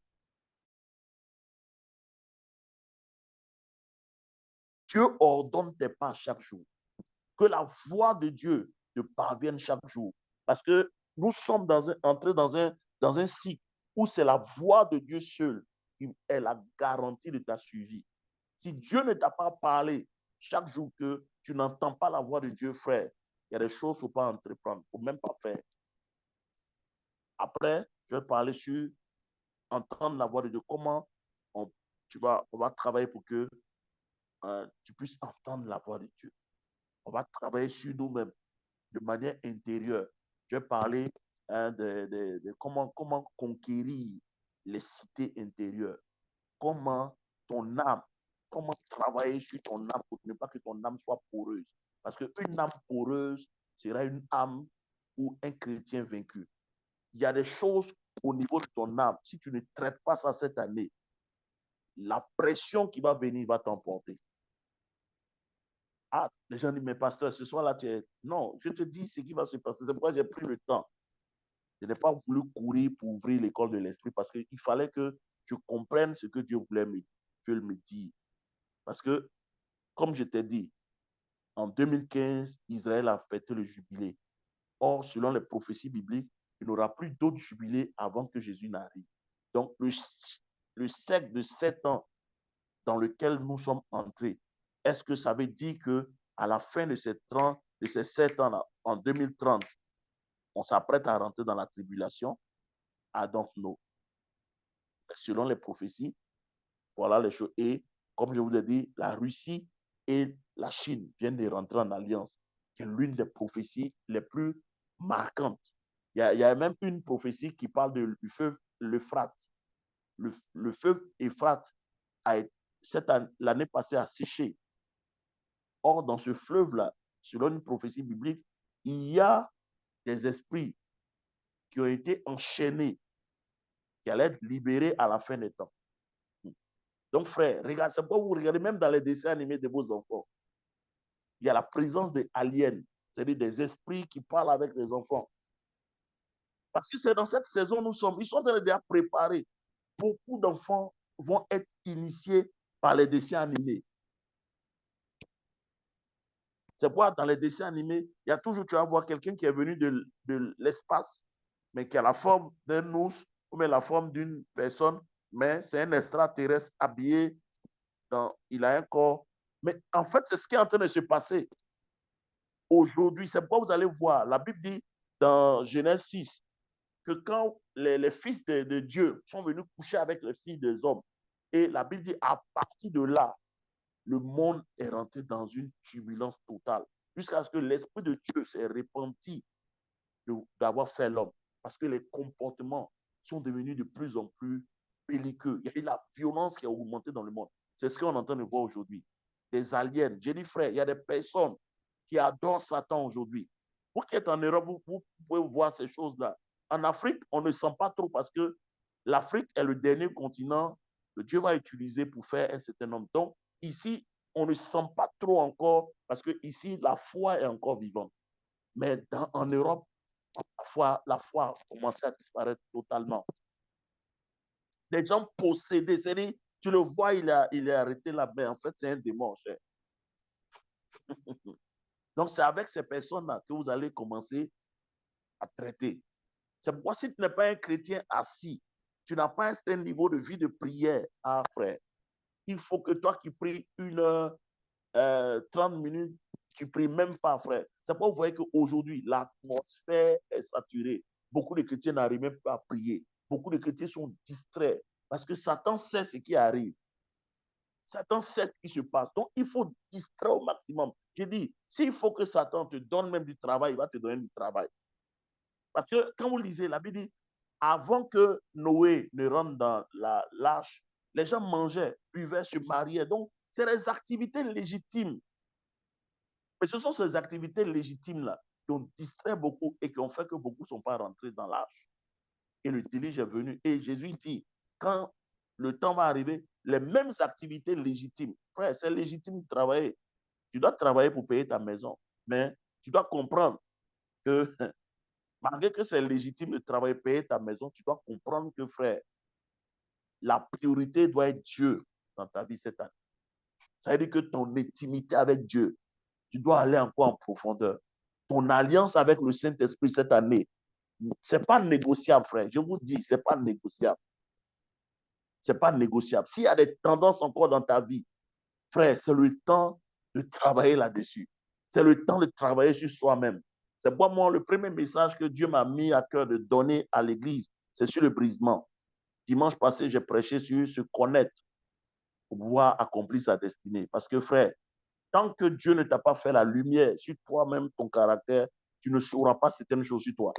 Dieu ordonne tes pas chaque jour. Que la voix de Dieu te parvienne chaque jour. Parce que nous sommes entrés dans un cycle où c'est la voix de Dieu seule qui est la garantie de ta suivi. Si Dieu ne t'a pas parlé chaque jour que tu n'entends pas la voix de Dieu, frère, il y a des choses qu'il ne faut pas entreprendre, il ne faut même pas faire. Après, je vais parler sur entendre la voix de Dieu. Comment on va travailler pour que tu puisses entendre la voix de Dieu. On va travailler sur nous-mêmes de manière intérieure. Je vais parler de comment conquérir les cités intérieures. Comment ton âme, comment travailler sur ton âme pour ne pas que ton âme soit poreuse. Parce qu'une âme poreuse sera une âme ou un chrétien vaincu. Il y a des choses au niveau de ton âme. Si tu ne traites pas ça cette année, la pression qui va venir va t'emporter. Ah, les gens disent, mais pasteur, ce soir-là, tu es... Non, je te dis ce qui va se passer. C'est pourquoi j'ai pris le temps. Je n'ai pas voulu courir pour ouvrir l'école de l'esprit parce qu'il fallait que je comprenne ce que Dieu voulait me dire. Parce que, comme je t'ai dit, en 2015, Israël a fêté le jubilé. Or, selon les prophéties bibliques, il n'y aura plus d'autres jubilés avant que Jésus n'arrive. Donc, le siècle de 7 ans dans lequel nous sommes entrés, est-ce que ça veut dire qu'à la fin de ces 7 ans-là, en 2030, on s'apprête à rentrer dans la tribulation? Ah, donc non. Selon les prophéties, voilà les choses. Et comme je vous ai dit, la Russie et la Chine viennent de rentrer en alliance, qui est l'une des prophéties les plus marquantes. Il y a même une prophétie qui parle du feu l'Euphrate. Le feu Euphrate l'année passée a séché. Or, dans ce fleuve-là, selon une prophétie biblique, il y a des esprits qui ont été enchaînés, qui allaient être libérés à la fin des temps. Donc, frère, regarde, c'est pourquoi vous regardez même dans les dessins animés de vos enfants. Il y a la présence des aliens, c'est-à-dire des esprits qui parlent avec les enfants. Parce que c'est dans cette saison où nous sommes. Ils sont déjà préparés. Beaucoup d'enfants vont être initiés par les dessins animés. C'est pourquoi dans les dessins animés, il y a toujours, tu vas voir quelqu'un qui est venu de l'espace, mais qui a la forme d'un ours ou bien la forme d'une personne, mais c'est un extraterrestre habillé il a un corps. Mais en fait, c'est ce qui est en train de se passer aujourd'hui. C'est pourquoi vous allez voir, la Bible dit dans Genèse 6 que quand les fils de Dieu sont venus coucher avec les filles des hommes, et la Bible dit à partir de là, le monde est rentré dans une turbulence totale, jusqu'à ce que l'Esprit de Dieu s'est repenti d'avoir fait l'homme, parce que les comportements sont devenus de plus en plus belliqueux. Il y a eu la violence qui a augmenté dans le monde. C'est ce qu'on est en train de voir aujourd'hui. Des aliens. J'ai dit, frère, il y a des personnes qui adorent Satan aujourd'hui. Vous qui êtes en Europe, vous pouvez voir ces choses-là. En Afrique, on ne sent pas trop parce que l'Afrique est le dernier continent que Dieu va utiliser pour faire un certain nombre. Donc, ici, on ne sent pas trop encore parce que ici, la foi est encore vivante. Mais en Europe, la foi a commencé à disparaître totalement. Les gens possédés, c'est-à-dire, tu le vois, il est arrêté là-bas. En fait, c'est un démon, cher. Donc, c'est avec ces personnes-là que vous allez commencer à traiter. C'est pourquoi si tu n'es pas un chrétien assis, tu n'as pas un certain niveau de vie de prière, ah frère, il faut que toi qui pries 1 heure, 30 minutes, tu pries même pas, frère. C'est pourquoi vous voyez qu'aujourd'hui, l'atmosphère est saturée. Beaucoup de chrétiens n'arrivent même pas à prier. Beaucoup de chrétiens sont distraits parce que Satan sait ce qui arrive. Satan sait ce qui se passe. Donc, il faut distraire au maximum. Je dis, s'il faut que Satan te donne même du travail, il va te donner du travail. Parce que quand vous lisez, la Bible dit, avant que Noé ne rentre dans l'arche, les gens mangeaient, buvaient, se mariaient. Donc, c'est des activités légitimes. Mais ce sont ces activités légitimes-là qui ont distrait beaucoup et qui ont fait que beaucoup ne sont pas rentrés dans l'arche. Et le déluge est venu. Et Jésus dit, quand le temps va arriver, les mêmes activités légitimes. Frère, c'est légitime de travailler. Tu dois travailler pour payer ta maison. Mais tu dois comprendre que malgré que c'est légitime de travailler, payer ta maison, tu dois comprendre que, frère, la priorité doit être Dieu dans ta vie cette année. Ça veut dire que ton intimité avec Dieu, tu dois aller encore en profondeur. Ton alliance avec le Saint-Esprit cette année, ce n'est pas négociable, frère. Je vous dis, ce n'est pas négociable. Ce n'est pas négociable. S'il y a des tendances encore dans ta vie, frère, c'est le temps de travailler là-dessus. C'est le temps de travailler sur soi-même. C'est pour moi le premier message que Dieu m'a mis à cœur de donner à l'Église, c'est sur le brisement. Dimanche passé, j'ai prêché sur se connaître pour pouvoir accomplir sa destinée. Parce que, frère, tant que Dieu ne t'a pas fait la lumière sur toi-même, ton caractère, tu ne sauras pas certaines choses sur toi.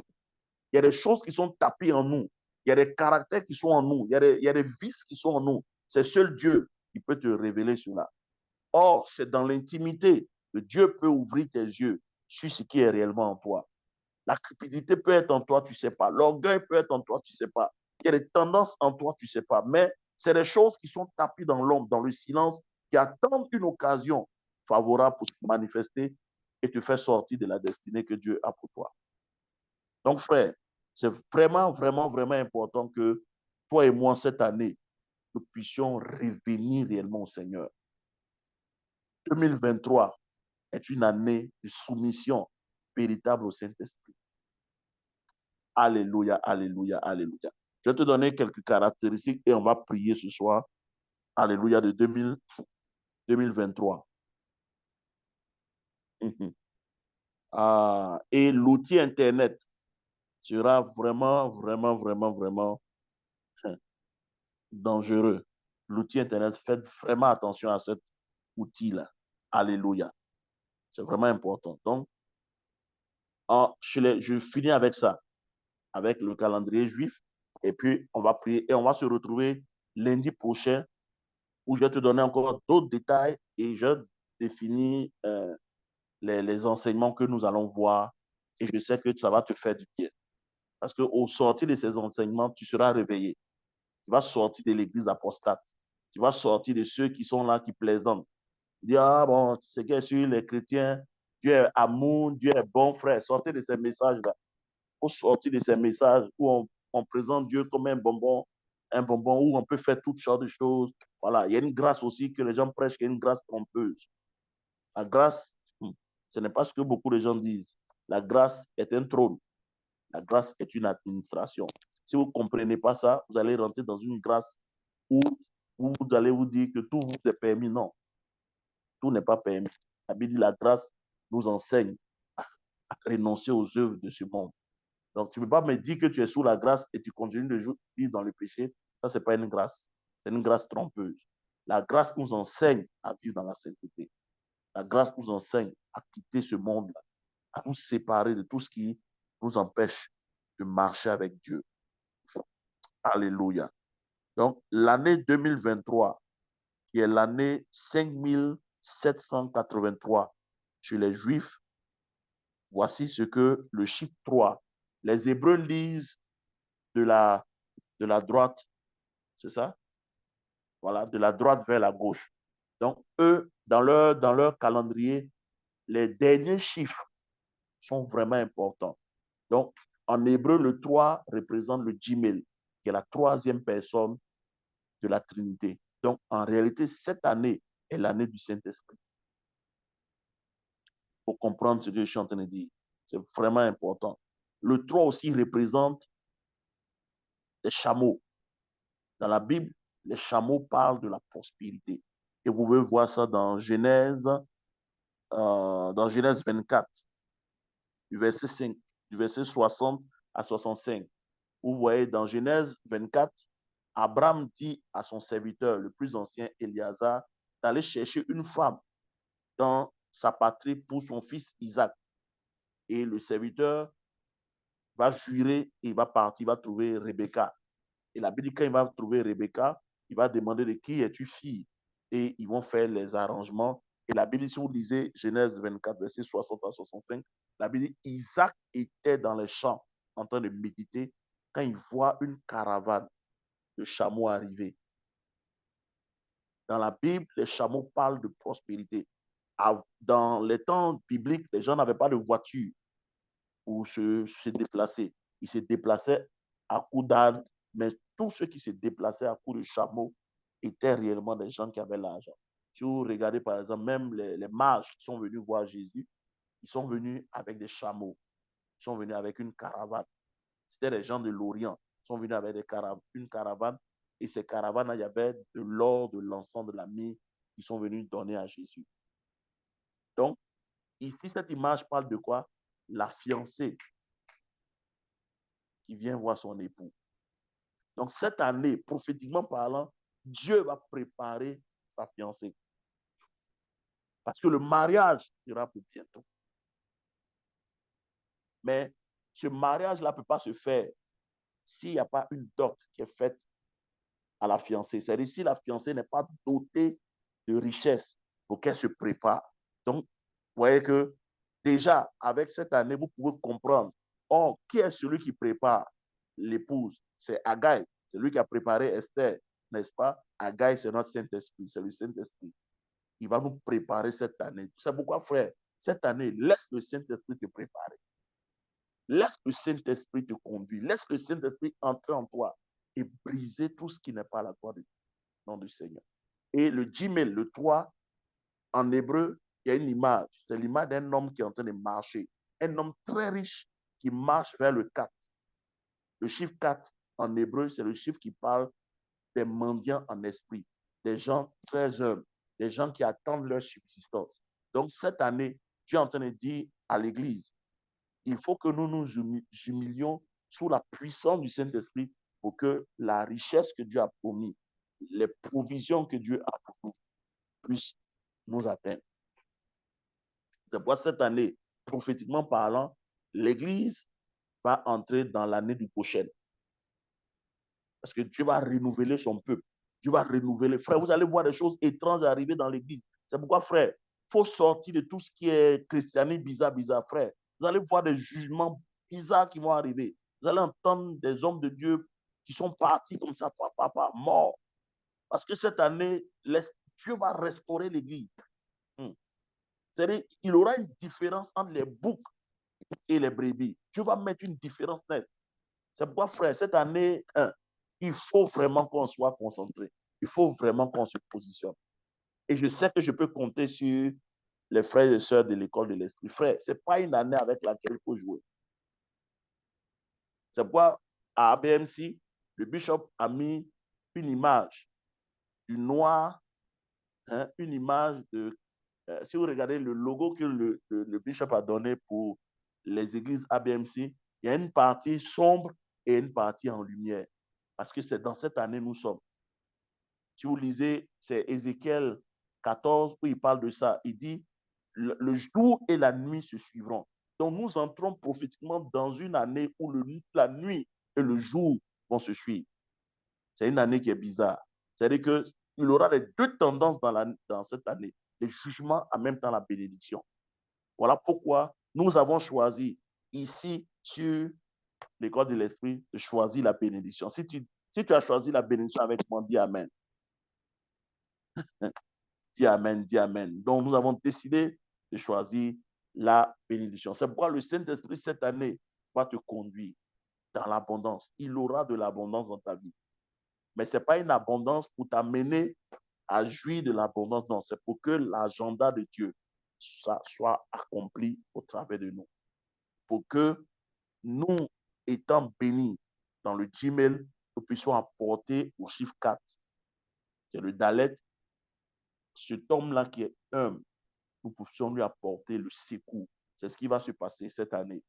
Il y a des choses qui sont tapées en nous. Il y a des caractères qui sont en nous. Il y a des vices qui sont en nous. C'est seul Dieu qui peut te révéler cela. Or, c'est dans l'intimité que Dieu peut ouvrir tes yeux sur ce qui est réellement en toi. La cupidité peut être en toi, tu ne sais pas. L'orgueil peut être en toi, tu ne sais pas. Il y a des tendances en toi, tu ne sais pas. Mais c'est des choses qui sont tapées dans l'ombre, dans le silence, qui attendent une occasion favorable pour se manifester et te faire sortir de la destinée que Dieu a pour toi. Donc, frère, c'est vraiment, vraiment, vraiment important que toi et moi, cette année, nous puissions revenir réellement au Seigneur. 2023 est une année de soumission véritable au Saint-Esprit. Alléluia, alléluia, alléluia. Je vais te donner quelques caractéristiques et on va prier ce soir. Alléluia de 2023. Et l'outil Internet sera vraiment, vraiment, vraiment, vraiment dangereux. L'outil Internet, faites vraiment attention à cet outil-là. Alléluia. C'est vraiment important. Donc, je finis avec ça, avec le calendrier juif. Et puis, on va prier et on va se retrouver lundi prochain où je vais te donner encore d'autres détails et je définis les enseignements que nous allons voir. Et je sais que ça va te faire du bien. Parce qu'au sortir de ces enseignements, tu seras réveillé. Tu vas sortir de l'église apostate. Tu vas sortir de ceux qui sont là, qui plaisantent. Dire, ah bon, c'est que sur les chrétiens, Dieu est amour, Dieu est bon, frère. Sortez de ces messages-là. Faut sortir de ces messages où on présente Dieu comme un bonbon où on peut faire toutes sortes de choses. Voilà, il y a une grâce aussi que les gens prêchent, qui est une grâce trompeuse. La grâce, ce n'est pas ce que beaucoup de gens disent. La grâce est un trône. La grâce est une administration. Si vous ne comprenez pas ça, vous allez rentrer dans une grâce où vous allez vous dire que tout vous est permis. Non, tout n'est pas permis. La Bible dit la grâce nous enseigne à renoncer aux œuvres de ce monde. Donc, tu ne peux pas me dire que tu es sous la grâce et tu continues de vivre dans le péché. Ça, ce n'est pas une grâce. C'est une grâce trompeuse. La grâce nous enseigne à vivre dans la sainteté. La grâce nous enseigne à quitter ce monde-là, à nous séparer de tout ce qui nous empêche de marcher avec Dieu. Alléluia. Donc, l'année 2023, qui est l'année 5783 chez les Juifs, voici ce que le chiffre 3, les Hébreux lisent de la droite, c'est ça? Voilà, de la droite vers la gauche. Donc, eux, dans leur calendrier, les derniers chiffres sont vraiment importants. Donc, en hébreu, le 3 représente le Gimel, qui est la troisième personne de la Trinité. Donc, en réalité, cette année est l'année du Saint-Esprit. Pour comprendre ce que je suis en train de dire, c'est vraiment important. Le 3 aussi représente les chameaux. Dans la Bible, les chameaux parlent de la prospérité. Et vous pouvez voir ça dans Genèse 24, du verset 60 à 65. Vous voyez, dans Genèse 24, Abraham dit à son serviteur, le plus ancien, Éliazar, d'aller chercher une femme dans sa patrie pour son fils Isaac. Et le serviteur va jurer et il va partir, il va trouver Rebecca. Et la Bible dit, quand il va trouver Rebecca, il va demander de qui es-tu fille? Et ils vont faire les arrangements. Et la Bible dit, si vous lisez Genèse 24, verset 60 à 65, la Bible dit, Isaac était dans les champs en train de méditer quand il voit une caravane de chameaux arriver. Dans la Bible, les chameaux parlent de prospérité. Dans les temps bibliques, les gens n'avaient pas de voiture pour se déplacer. Ils se déplaçaient à coups d'âne, mais tous ceux qui se déplaçaient à coups de chameau étaient réellement des gens qui avaient l'argent. Si vous regardez par exemple, même les mages qui sont venus voir Jésus, ils sont venus avec des chameaux, ils sont venus avec une caravane. C'était les gens de l'Orient, ils sont venus avec une caravane, et ces caravanes, il y avait de l'or, de l'encens, de la myrrhe, qui sont venus donner à Jésus. Donc, ici, cette image parle de quoi? La fiancée qui vient voir son époux. Donc, cette année, prophétiquement parlant, Dieu va préparer sa fiancée. Parce que le mariage sera pour bientôt. Mais ce mariage-là ne peut pas se faire s'il n'y a pas une dot qui est faite à la fiancée. C'est-à-dire si la fiancée n'est pas dotée de richesse pour qu'elle se prépare. Donc, voyez que déjà, avec cette année, vous pouvez comprendre, oh, qui est celui qui prépare l'épouse? C'est Haggai, c'est lui qui a préparé Esther, n'est-ce pas? Haggai, c'est notre Saint-Esprit, c'est le Saint-Esprit. Il va nous préparer cette année. C'est pourquoi, frère, cette année, laisse le Saint-Esprit te préparer. Laisse le Saint-Esprit te conduire. Laisse le Saint-Esprit entrer en toi et briser tout ce qui n'est pas la gloire du nom du Seigneur. Et le Gmail, le 3, en hébreu, il y a une image. C'est l'image d'un homme qui est en train de marcher. Un homme très riche qui marche vers le 4. Le chiffre 4, en hébreu, c'est le chiffre qui parle des mendiants en esprit, des gens très humbles, des gens qui attendent leur subsistance. Donc, cette année, tu es en train de dire à l'Église, il faut que nous nous humilions sous la puissance du Saint-Esprit pour que la richesse que Dieu a promis, les provisions que Dieu a pour nous, puissent nous atteindre. C'est pourquoi cette année, prophétiquement parlant, l'Église va entrer dans l'année du prochain. Parce que Dieu va renouveler son peuple. Dieu va renouveler. Frère, vous allez voir des choses étranges arriver dans l'Église. C'est pourquoi, frère, il faut sortir de tout ce qui est christianisme bizarre, frère. Vous allez voir des jugements bizarres qui vont arriver. Vous allez entendre des hommes de Dieu qui sont partis comme ça, papa, morts. Parce que cette année, Dieu va restaurer l'Église. C'est-à-dire qu'il aura une différence entre les boucs et les brebis. Dieu va mettre une différence nette. C'est pourquoi, frère, cette année, il faut vraiment qu'on soit concentré. Il faut vraiment qu'on se positionne. Et je sais que je peux compter sur les frères et sœurs de l'école de l'esprit. Frère, ce n'est pas une année avec laquelle il faut jouer. C'est pourquoi, à ABMC, le bishop a mis une image du noir, une image de... si vous regardez le logo que le bishop a donné pour les églises ABMC, il y a une partie sombre et une partie en lumière. Parce que c'est dans cette année nous sommes. Si vous lisez, c'est Ézéchiel 14 où il parle de ça. Il dit, le jour et la nuit se suivront. Donc nous entrons prophétiquement dans une année où la nuit et le jour vont se suivre. C'est une année qui est bizarre. C'est-à-dire qu'il aura les deux tendances dans cette année. Le jugement en même temps la bénédiction. Voilà pourquoi nous avons choisi ici sur l'école de l'esprit de choisir la bénédiction. Si tu as choisi la bénédiction avec moi, dis Amen. Dis Amen, dis Amen. Donc, nous avons décidé de choisir la bénédiction. C'est pourquoi le Saint-Esprit, cette année, va te conduire dans l'abondance. Il aura de l'abondance dans ta vie. Mais ce n'est pas une abondance pour t'amener à jouir de l'abondance. Non, c'est pour que l'agenda de Dieu soit accompli au travers de nous. Pour que nous, étant bénis dans le Gmail, nous puissions apporter au chiffre 4. C'est le Dalet. Cet homme-là qui est humble, nous puissions lui apporter le secours. C'est ce qui va se passer cette année.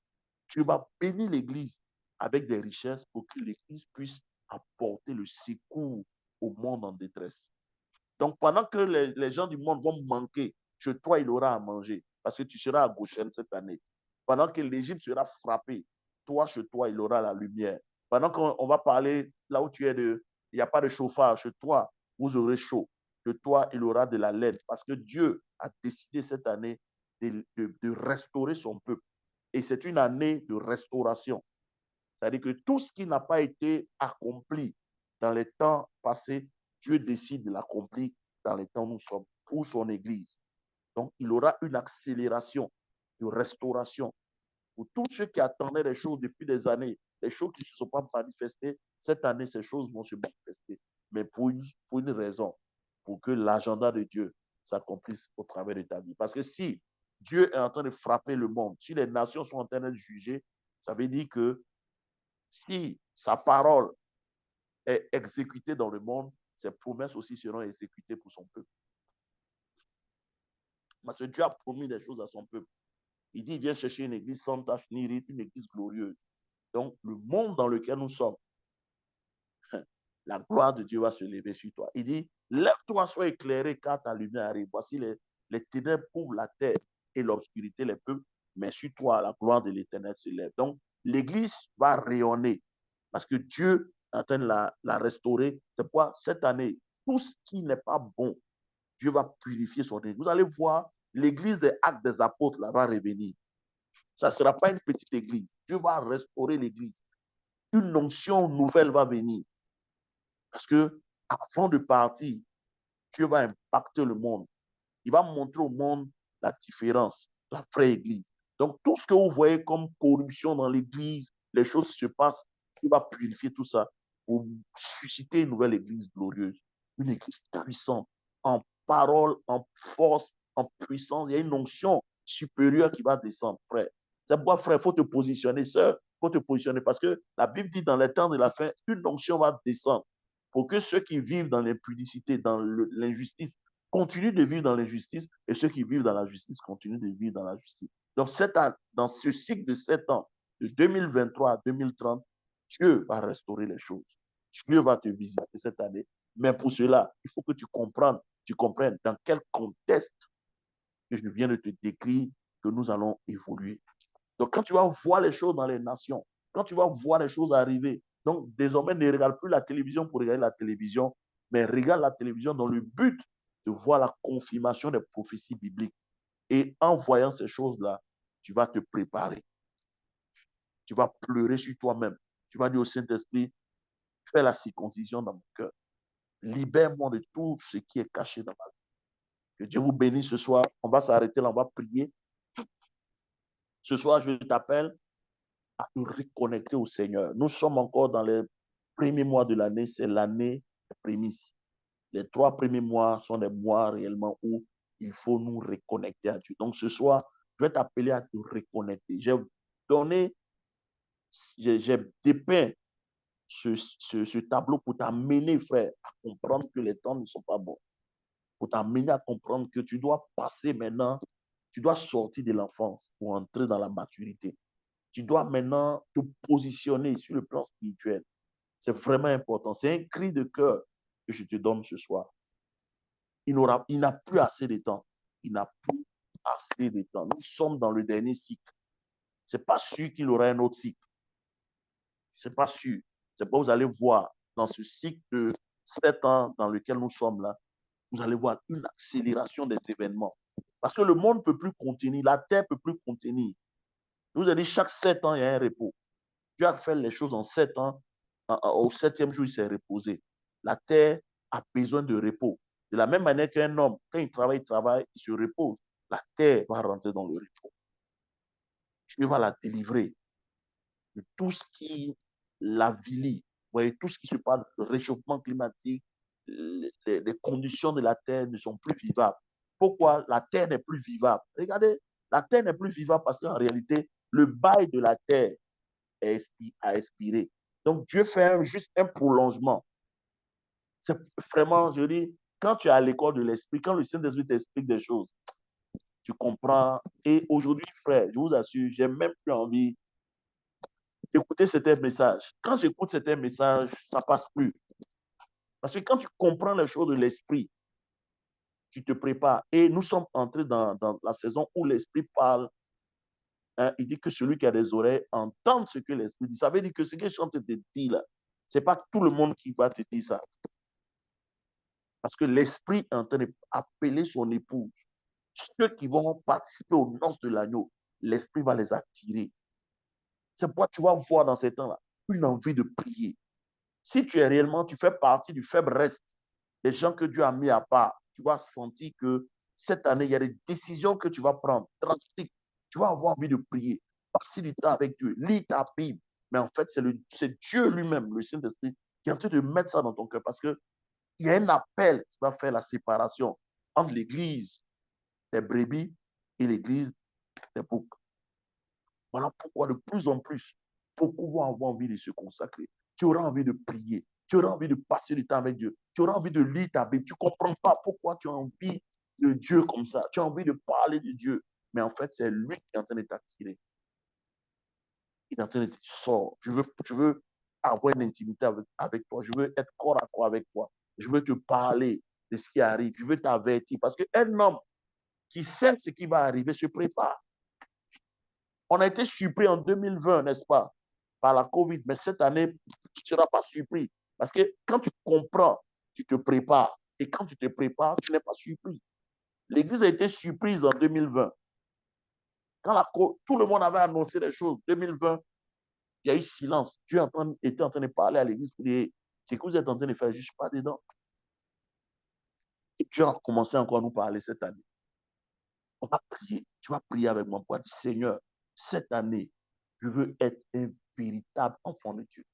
Tu vas bénir l'Église avec des richesses pour que l'Église puisse apporter le secours au monde en détresse. Donc, pendant que les gens du monde vont manquer, chez toi, il aura à manger parce que tu seras à Goshen cette année. Pendant que l'Égypte sera frappée, toi, chez toi, il aura la lumière. Pendant qu'on va parler là où tu es, il n'y a pas de chauffage, chez toi, vous aurez chaud. Chez toi, il aura de la laine parce que Dieu a décidé cette année de restaurer son peuple. Et c'est une année de restauration. C'est-à-dire que tout ce qui n'a pas été accompli dans les temps passés, Dieu décide de l'accomplir dans les temps où nous sommes, pour son Église. Donc, il aura une accélération de restauration. Pour tous ceux qui attendaient les choses depuis des années, les choses qui ne se sont pas manifestées, cette année, ces choses vont se manifester. Mais pour une raison, pour que l'agenda de Dieu s'accomplisse au travers de ta vie. Parce que si Dieu est en train de frapper le monde, si les nations sont en train de juger, ça veut dire que si sa parole est exécutée dans le monde, ses promesses aussi seront exécutées pour son peuple. Parce que Dieu a promis des choses à son peuple. Il dit, viens chercher une église sans tache ni ride, une église glorieuse. Donc, le monde dans lequel nous sommes, la gloire de Dieu va se lever sur toi. Il dit, lève-toi, sois éclairé, car ta lumière arrive. Voici les ténèbres couvrent la terre et l'obscurité les peuples, mais sur toi, la gloire de l'Éternel se lève. Donc, l'église va rayonner parce que Dieu est en train de la restaurer. C'est pourquoi cette année, tout ce qui n'est pas bon, Dieu va purifier son église. Vous allez voir l'église des actes des apôtres là, va revenir. Ça ne sera pas une petite église. Dieu va restaurer l'église. Une onction nouvelle va venir. Parce que avant de partir, Dieu va impacter le monde. Il va montrer au monde la différence, la vraie église. Donc, tout ce que vous voyez comme corruption dans l'église, les choses qui se passent, il va purifier tout ça pour susciter une nouvelle église glorieuse, une église puissante, en parole, en force, en puissance. Il y a une onction supérieure qui va descendre, frère. C'est pourquoi, frère, il faut te positionner, sœur, il faut te positionner parce que la Bible dit dans les temps de la fin, une onction va descendre pour que ceux qui vivent dans l'impudicité, dans l'injustice, continuent de vivre dans l'injustice et ceux qui vivent dans la justice continuent de vivre dans la justice. Donc, dans ce cycle de 7 ans, de 2023 à 2030, Dieu va restaurer les choses. Dieu va te visiter cette année. Mais pour cela, il faut que tu comprennes dans quel contexte que je viens de te décrire que nous allons évoluer. Donc, quand tu vas voir les choses dans les nations, quand tu vas voir les choses arriver, donc désormais, ne regarde plus la télévision pour regarder la télévision, mais regarde la télévision dans le but de voir la confirmation des prophéties bibliques. Et en voyant ces choses-là, tu vas te préparer. Tu vas pleurer sur toi-même. Tu vas dire au Saint-Esprit, fais la circoncision dans mon cœur. Libère-moi de tout ce qui est caché dans ma vie. Que Dieu vous bénisse ce soir. On va s'arrêter là, on va prier. Ce soir, je t'appelle à te reconnecter au Seigneur. Nous sommes encore dans les premiers mois de l'année, c'est l'année des prémices. Les 3 premiers mois sont des mois réellement où il faut nous reconnecter à Dieu. Donc ce soir, je vais t'appeler à te reconnecter. J'ai dépeint ce tableau pour t'amener, frère, à comprendre que les temps ne sont pas bons. Pour t'amener à comprendre que tu dois passer maintenant, tu dois sortir de l'enfance pour entrer dans la maturité. Tu dois maintenant te positionner sur le plan spirituel. C'est vraiment important. C'est un cri de cœur que je te donne ce soir. Il n'a plus assez de temps. Il n'a plus assez de temps. Nous sommes dans le dernier cycle. Ce n'est pas sûr qu'il aura un autre cycle. Ce n'est pas sûr. C'est pas vous allez voir dans ce cycle de 7 ans dans lequel nous sommes là, vous allez voir une accélération des événements. Parce que le monde ne peut plus contenir, la terre ne peut plus contenir. Je vous ai dit, chaque 7 ans, il y a un repos. Dieu a fait les choses en 7 ans. Au 7e jour, il s'est reposé. La terre a besoin de repos. De la même manière qu'un homme, quand il travaille, il se repose. La terre va rentrer dans le repos. Dieu va la délivrer de tout ce qui l'avilit. Vous voyez, tout ce qui se passe, le réchauffement climatique, les conditions de la terre ne sont plus vivables. Pourquoi la terre n'est plus vivable? Regardez, la terre n'est plus vivable parce qu'en réalité, le bail de la terre a expiré. Donc Dieu fait juste un prolongement. C'est vraiment, je dis, quand tu es à l'école de l'esprit, quand le Saint-Esprit t'explique des choses, tu comprends. Et aujourd'hui, frère, je vous assure, j'ai même plus envie d'écouter certains messages. Quand j'écoute certains messages, ça passe plus. Parce que quand tu comprends les choses de l'esprit, tu te prépares. Et nous sommes entrés dans la saison où l'esprit parle. Hein, il dit que celui qui a des oreilles entende ce que l'esprit dit. Ça veut dire que ce que je suis en train de te dire là, ce n'est pas tout le monde qui va te dire ça. Parce que l'esprit est en train d'appeler son épouse. Ceux qui vont participer aux noces de l'agneau, l'esprit va les attirer. C'est pourquoi tu vas voir dans ces temps-là une envie de prier. Si tu es réellement, tu fais partie du faible reste, des gens que Dieu a mis à part, tu vas sentir que cette année, il y a des décisions que tu vas prendre, drastiques. Tu vas avoir envie de prier, passer du temps avec Dieu, lire ta Bible. Mais en fait, c'est Dieu lui-même, le Saint-Esprit, qui est en train de mettre ça dans ton cœur parce qu'il y a un appel qui va faire la séparation entre l'église des brebis et l'église des boucs. Voilà pourquoi de plus en plus, beaucoup vont avoir envie de se consacrer. Tu auras envie de prier. Tu auras envie de passer du temps avec Dieu. Tu auras envie de lire ta Bible. Tu ne comprends pas pourquoi tu as envie de Dieu comme ça. Tu as envie de parler de Dieu. Mais en fait, c'est lui qui est en train de t'attirer. Il est en train de te dire, sors. Je veux avoir une intimité avec toi. Je veux être corps à corps avec toi. Je veux te parler de ce qui arrive. Je veux t'avertir. Parce qu'un homme qui sait ce qui va arriver se prépare. On a été surpris en 2020, n'est-ce pas, par la COVID, mais cette année, tu ne seras pas surpris. Parce que quand tu comprends, tu te prépares. Et quand tu te prépares, tu n'es pas surpris. L'Église a été surprise en 2020. Tout le monde avait annoncé les choses, 2020, il y a eu silence. Dieu était en train de parler à l'Église pour dire, ce que vous êtes en train de faire, je ne suis pas dedans. Et Dieu a commencé encore à nous parler cette année. On va prier, tu vas prier avec moi pour dire, Seigneur, cette année, je veux être un véritable enfant de Dieu.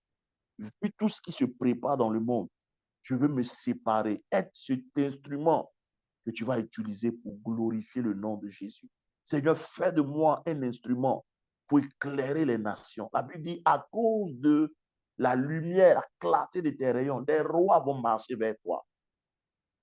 Vu tout ce qui se prépare dans le monde, je veux me séparer, être cet instrument que tu vas utiliser pour glorifier le nom de Jésus. Seigneur, fais de moi un instrument pour éclairer les nations. La Bible dit, à cause de la lumière, la clarté de tes rayons, des rois vont marcher vers toi.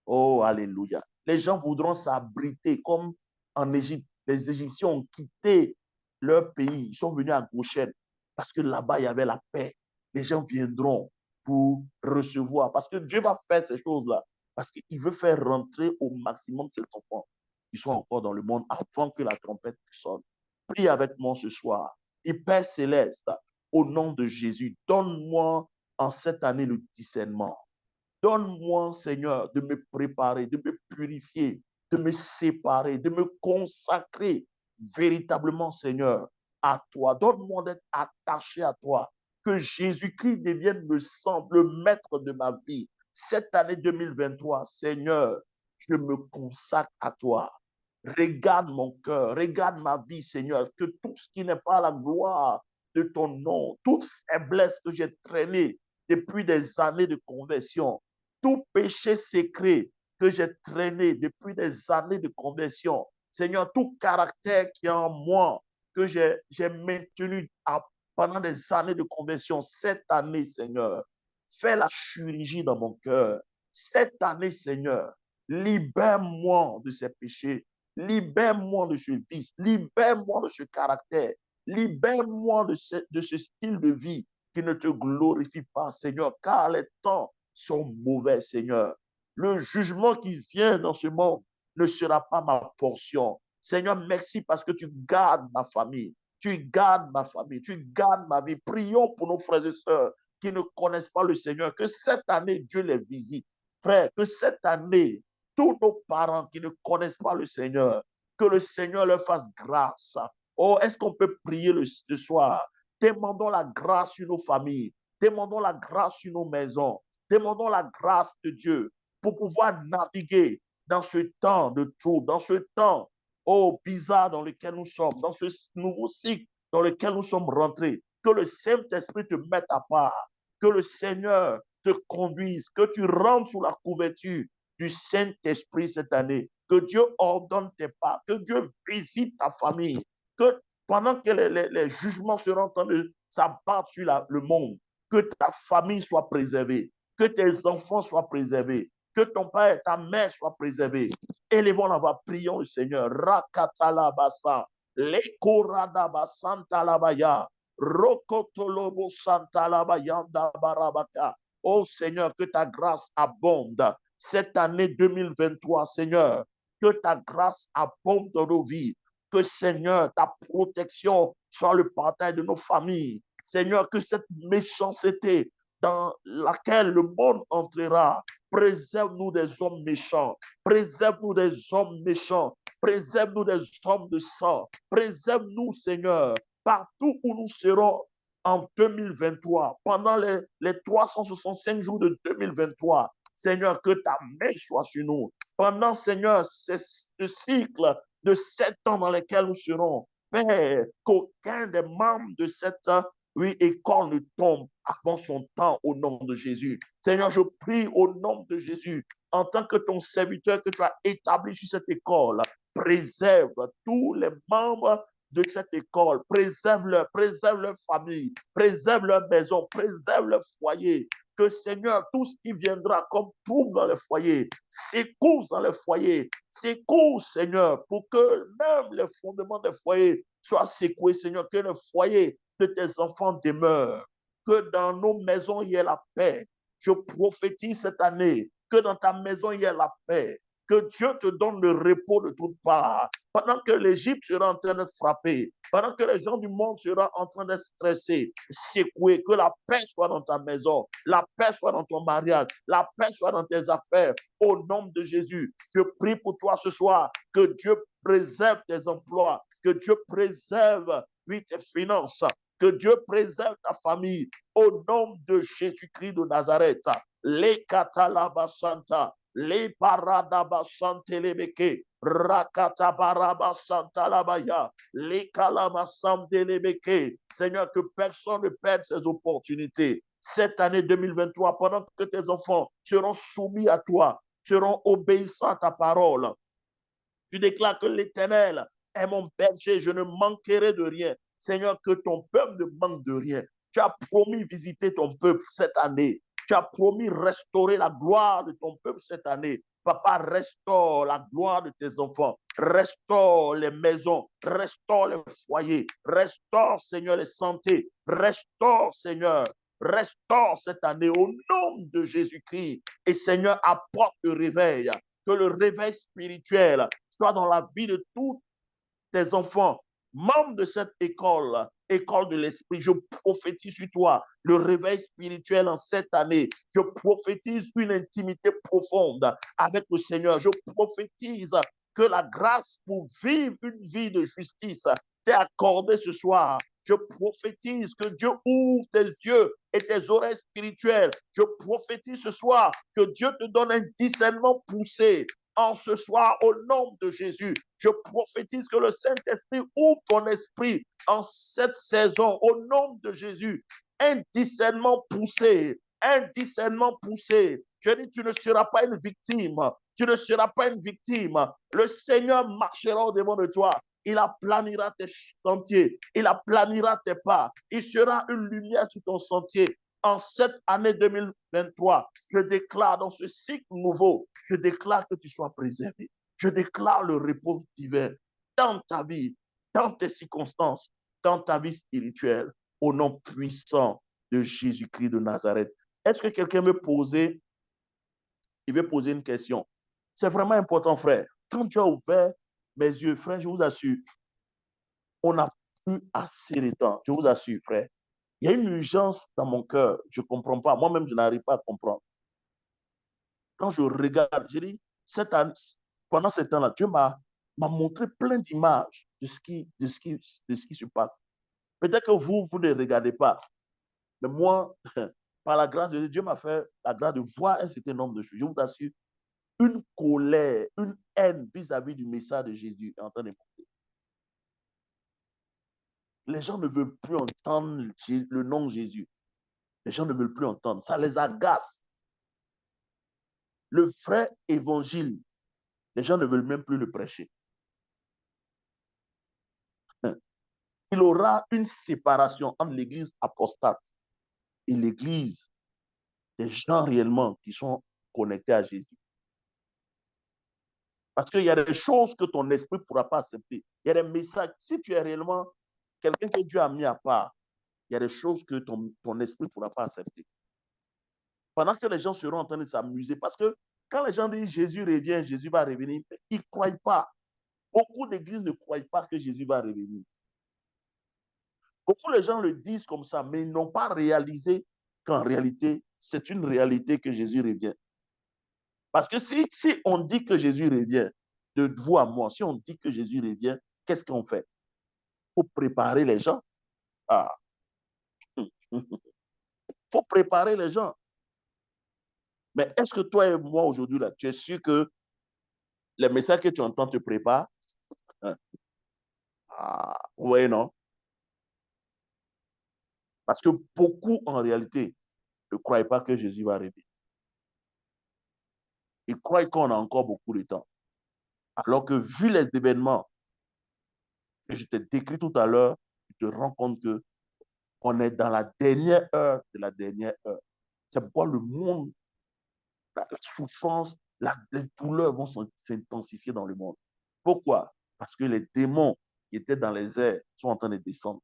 Oh, alléluia. Les gens voudront s'abriter comme en Égypte. Les Égyptiens ont quitté leur pays. Ils sont venus à Goshen parce que là-bas, il y avait la paix. Les gens viendront pour recevoir parce que Dieu va faire ces choses-là. Parce qu'il veut faire rentrer au maximum ses enfants qui sont encore dans le monde avant que la trompette sonne. Prie avec moi ce soir. Et Père céleste, au nom de Jésus, donne-moi en cette année le discernement. Donne-moi, Seigneur, de me préparer, de me purifier, de me séparer, de me consacrer véritablement, Seigneur, à toi. Donne-moi d'être attaché à toi. Que Jésus-Christ devienne le maître de ma vie. Cette année 2023, Seigneur, je me consacre à toi. Regarde mon cœur, regarde ma vie, Seigneur, que tout ce qui n'est pas la gloire de ton nom, toute faiblesse que j'ai traînée depuis des années de conversion, tout péché secret que j'ai traîné depuis des années de conversion, Seigneur, tout caractère qui est en moi, que j'ai maintenu pendant des années de conversion, cette année, Seigneur, fais la chirurgie dans mon cœur. Cette année, Seigneur, libère-moi de ces péchés, libère-moi de ce vice, libère-moi de ce caractère, libère-moi de ce style de vie qui ne te glorifie pas, Seigneur, car les temps sont mauvais, Seigneur. Le jugement qui vient dans ce monde ne sera pas ma portion. Seigneur, merci parce que tu gardes ma famille. Tu gardes ma famille, tu gardes ma vie. Prions pour nos frères et sœurs qui ne connaissent pas le Seigneur. Que cette année, Dieu les visite. Frère, que cette année, tous nos parents qui ne connaissent pas le Seigneur, que le Seigneur leur fasse grâce. Oh, est-ce qu'on peut prier ce soir? Demandons la grâce sur nos familles. Demandons la grâce sur nos maisons. Demandons la grâce de Dieu pour pouvoir naviguer dans ce temps de trouble, dans ce temps, oh, bizarre dans lequel nous sommes, dans ce nouveau cycle dans lequel nous sommes rentrés. Que le Saint-Esprit te mette à part, que le Seigneur te conduise, que tu rentres sous la couverture du Saint-Esprit cette année, que Dieu ordonne tes pas, que Dieu visite ta famille, que pendant que les jugements seront en train de s'abattre sur le monde, que ta famille soit préservée, que tes enfants soient préservés, que ton père et ta mère soient préservés. Élevons la voix, prions le Seigneur. Rakatalabasa, lekoradaba santalabaya, rokotolobo santalabaya barabaka. Oh Seigneur, que ta grâce abonde cette année 2023, Seigneur, que ta grâce abonde dans nos vies, que Seigneur, ta protection soit le partage de nos familles. Seigneur, que cette méchanceté dans laquelle le monde entrera, préserve-nous des hommes méchants, préserve-nous des hommes méchants, préserve-nous des hommes de sang, préserve-nous, Seigneur, partout où nous serons en 2023, pendant les 365 jours de 2023. Seigneur, que ta main soit sur nous. Pendant, Seigneur, ce cycle de 7 ans dans lesquels nous serons, Père, qu'aucun des membres de cette école ne tombe avant son temps au nom de Jésus. Seigneur, je prie au nom de Jésus, en tant que ton serviteur que tu as établi sur cette école, préserve tous les membres de cette école, préserve leur famille, préserve leur maison, préserve leur foyer. Que Seigneur, tout ce qui viendra comme trouble dans le foyer, s'écouse dans le foyer, s'écouse Seigneur, pour que même les fondements des foyers soient secoués, Seigneur, que le foyer de tes enfants demeure, que dans nos maisons il y ait la paix. Je prophétise cette année que dans ta maison il y ait la paix, Que Dieu te donne le repos de toutes parts. Pendant que l'Égypte sera en train de frapper, pendant que les gens du monde seront en train de stresser, secouer, que la paix soit dans ta maison, la paix soit dans ton mariage, la paix soit dans tes affaires. Au nom de Jésus, je prie pour toi ce soir, que Dieu préserve tes emplois, que Dieu préserve, oui, tes finances, que Dieu préserve ta famille. Au nom de Jésus-Christ de Nazareth, les katalabasanta, les paradabasante rakatabarabasanta les kalamasandelebeke. Seigneur, que personne ne perde ses opportunités. Cette année 2023, pendant que tes enfants seront soumis à toi, seront obéissants à ta parole, tu déclares que l'Éternel est mon berger, je ne manquerai de rien. Seigneur, que ton peuple ne manque de rien. Tu as promis visiter ton peuple cette année. Tu as promis restaurer la gloire de ton peuple cette année. Papa, restaure la gloire de tes enfants. Restaure les maisons. Restaure les foyers. Restaure, Seigneur, les santé. Restaure, Seigneur. Restaure cette année au nom de Jésus-Christ. Et Seigneur, apporte le réveil. Que le réveil spirituel soit dans la vie de tous tes enfants, membres de cette école, école de l'esprit. Je prophétise sur toi le réveil spirituel en cette année. Je prophétise une intimité profonde avec le Seigneur. Je prophétise que la grâce pour vivre une vie de justice t'est accordée ce soir. Je prophétise que Dieu ouvre tes yeux et tes oreilles spirituelles. Je prophétise ce soir que Dieu te donne un discernement poussé en ce soir au nom de Jésus. Je prophétise que le Saint-Esprit ouvre ton esprit en cette saison au nom de Jésus. Un discernement poussé, un discernement poussé. Je dis, tu ne seras pas une victime. Tu ne seras pas une victime. Le Seigneur marchera au-devant de toi. Il aplanira tes sentiers. Il aplanira tes pas. Il sera une lumière sur ton sentier. En cette année 2023, je déclare dans ce cycle nouveau, je déclare que tu sois préservé. Je déclare le repos divin dans ta vie, dans tes circonstances, dans ta vie spirituelle, au nom puissant de Jésus-Christ de Nazareth. Est-ce que quelqu'un veut poser, il veut poser une question? C'est vraiment important, frère. Quand tu as ouvert mes yeux, frère, je vous assure, on n'a plus assez de temps. Je vous assure, frère. Il y a une urgence dans mon cœur. Je ne comprends pas. Moi-même, je n'arrive pas à comprendre. Quand je regarde, je dis, cette année, pendant ce temps-là, Dieu m'a montré plein d'images de ce qui se passe. Peut-être que vous ne regardez pas. Mais moi, par la grâce de Dieu, Dieu m'a fait la grâce de voir un certain nombre de choses. Je vous assure, une colère, une haine vis-à-vis du message de Jésus est en train de monter. Les gens ne veulent plus entendre le nom de Jésus. Les gens ne veulent plus entendre. Ça les agace. Le vrai évangile, les gens ne veulent même plus le prêcher. Il aura une séparation entre l'église apostate et l'église des gens réellement qui sont connectés à Jésus. Parce qu'il y a des choses que ton esprit ne pourra pas accepter. Il y a des messages. Si tu es réellement quelqu'un que Dieu a mis à part, il y a des choses que ton esprit ne pourra pas accepter. Pendant que les gens seront en train de s'amuser, parce que quand les gens disent Jésus revient, Jésus va revenir, ils ne croient pas. Beaucoup d'églises ne croient pas que Jésus va revenir. Beaucoup de gens le disent comme ça, mais ils n'ont pas réalisé qu'en réalité, c'est une réalité que Jésus revient. Parce que si on dit que Jésus revient, de vous à moi, si on dit que Jésus revient, qu'est-ce qu'on fait? Il faut préparer les gens. Ah. Il faut préparer les gens. Mais est-ce que toi et moi aujourd'hui, là, tu es sûr que les messages que tu entends te préparent? Ah, oui, non. Parce que beaucoup, en réalité, ne croient pas que Jésus va revenir. Ils croient qu'on a encore beaucoup de temps. Alors que vu les événements que je t'ai décrit tout à l'heure, tu te rends compte qu'on est dans la dernière heure de la dernière heure. C'est pourquoi le monde, la souffrance, les douleurs vont s'intensifier dans le monde. Pourquoi? Parce que les démons qui étaient dans les airs sont en train de descendre.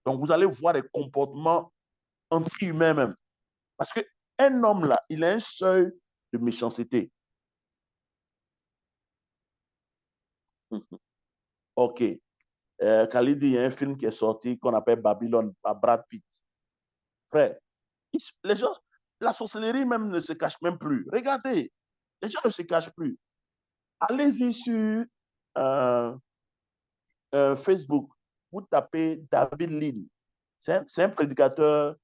Donc, vous allez voir des comportements anti-humains même. Parce qu'un homme là, il a un seuil de méchanceté. OK. Khalid dit, il y a un film qui est sorti qu'on appelle Babylone par Brad Pitt. Frère, les gens, la sorcellerie même ne se cache même plus. Regardez, les gens ne se cachent plus. Allez-y sur euh, Facebook, vous tapez David Lynn. C'est un prédicateur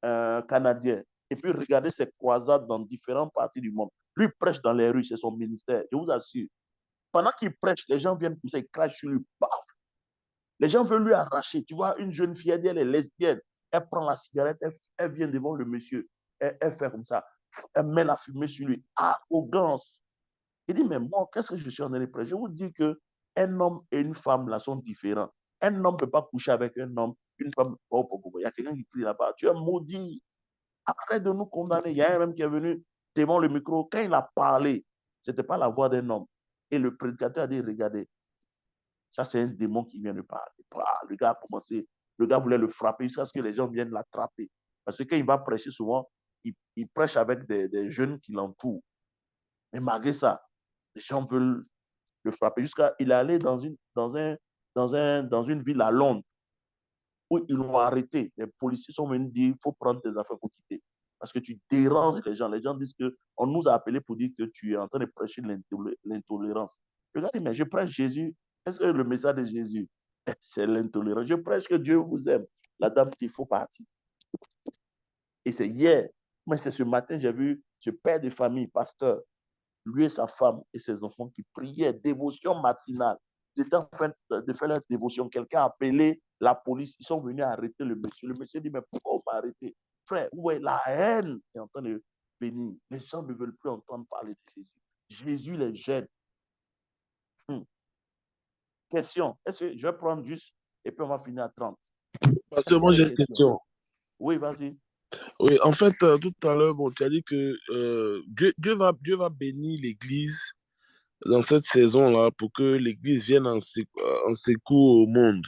canadien. Et puis regardez ses croisades dans différentes parties du monde. Lui prêche dans les rues, c'est son ministère, je vous assure. Pendant qu'il prêche, les gens viennent pousser, ils crachent sur lui. Paf! Les gens veulent lui arracher. Tu vois, une jeune fille, elle est lesbienne. Elle prend la cigarette, elle vient devant le monsieur. Elle fait comme ça. Elle met la fumée sur lui. Arrogance. Il dit, mais moi, qu'est-ce que je suis en train de prêcher? Je vous dis qu'un homme et une femme là sont différents. Un homme ne peut pas coucher avec un homme. Une femme, oh, oh, oh, il y a quelqu'un qui crie là-bas. Tu es maudit. Arrête de nous condamner. Il y a un homme qui est venu devant le micro. Quand il a parlé, ce n'était pas la voix d'un homme. Et le prédicateur a dit, regardez, ça c'est un démon qui vient de parler. Le gars a commencé, le gars voulait le frapper jusqu'à ce que les gens viennent l'attraper. Parce que quand il va prêcher souvent, il prêche avec des jeunes qui l'entourent. Mais malgré ça, les gens veulent le frapper jusqu'à... Il est allé dans une ville à Londres où ils l'ont arrêté. Les policiers sont venus dire, il faut prendre tes affaires, il faut quitter. Parce que tu déranges les gens. Les gens disent qu'on nous a appelés pour dire que tu es en train de prêcher l'intolérance. Le gars dit, mais je prêche Jésus. Est-ce que le message de Jésus, c'est l'intolérance? Je prêche que Dieu vous aime. La dame dit, il faut partir. Et c'est hier, mais c'est ce matin, j'ai vu ce père de famille, pasteur, lui et sa femme et ses enfants qui priaient, dévotion matinale. Ils étaient en train de faire leur dévotion. Quelqu'un a appelé la police. Ils sont venus arrêter le monsieur. Le monsieur dit, mais pourquoi on m'a arrêté? Frère, vous voyez, la haine est en train de venir. Les gens ne veulent plus entendre parler de Jésus. Jésus les gêne. Question. Est-ce que je vais prendre juste et puis on va finir à 30. Parce que Est-ce qu'il y a moi, des j'ai une questions? question. Oui, vas-y. Oui, en fait, tout à l'heure, bon, tu as dit que Dieu va bénir l'Église dans cette saison-là pour que l'Église vienne en secours au monde.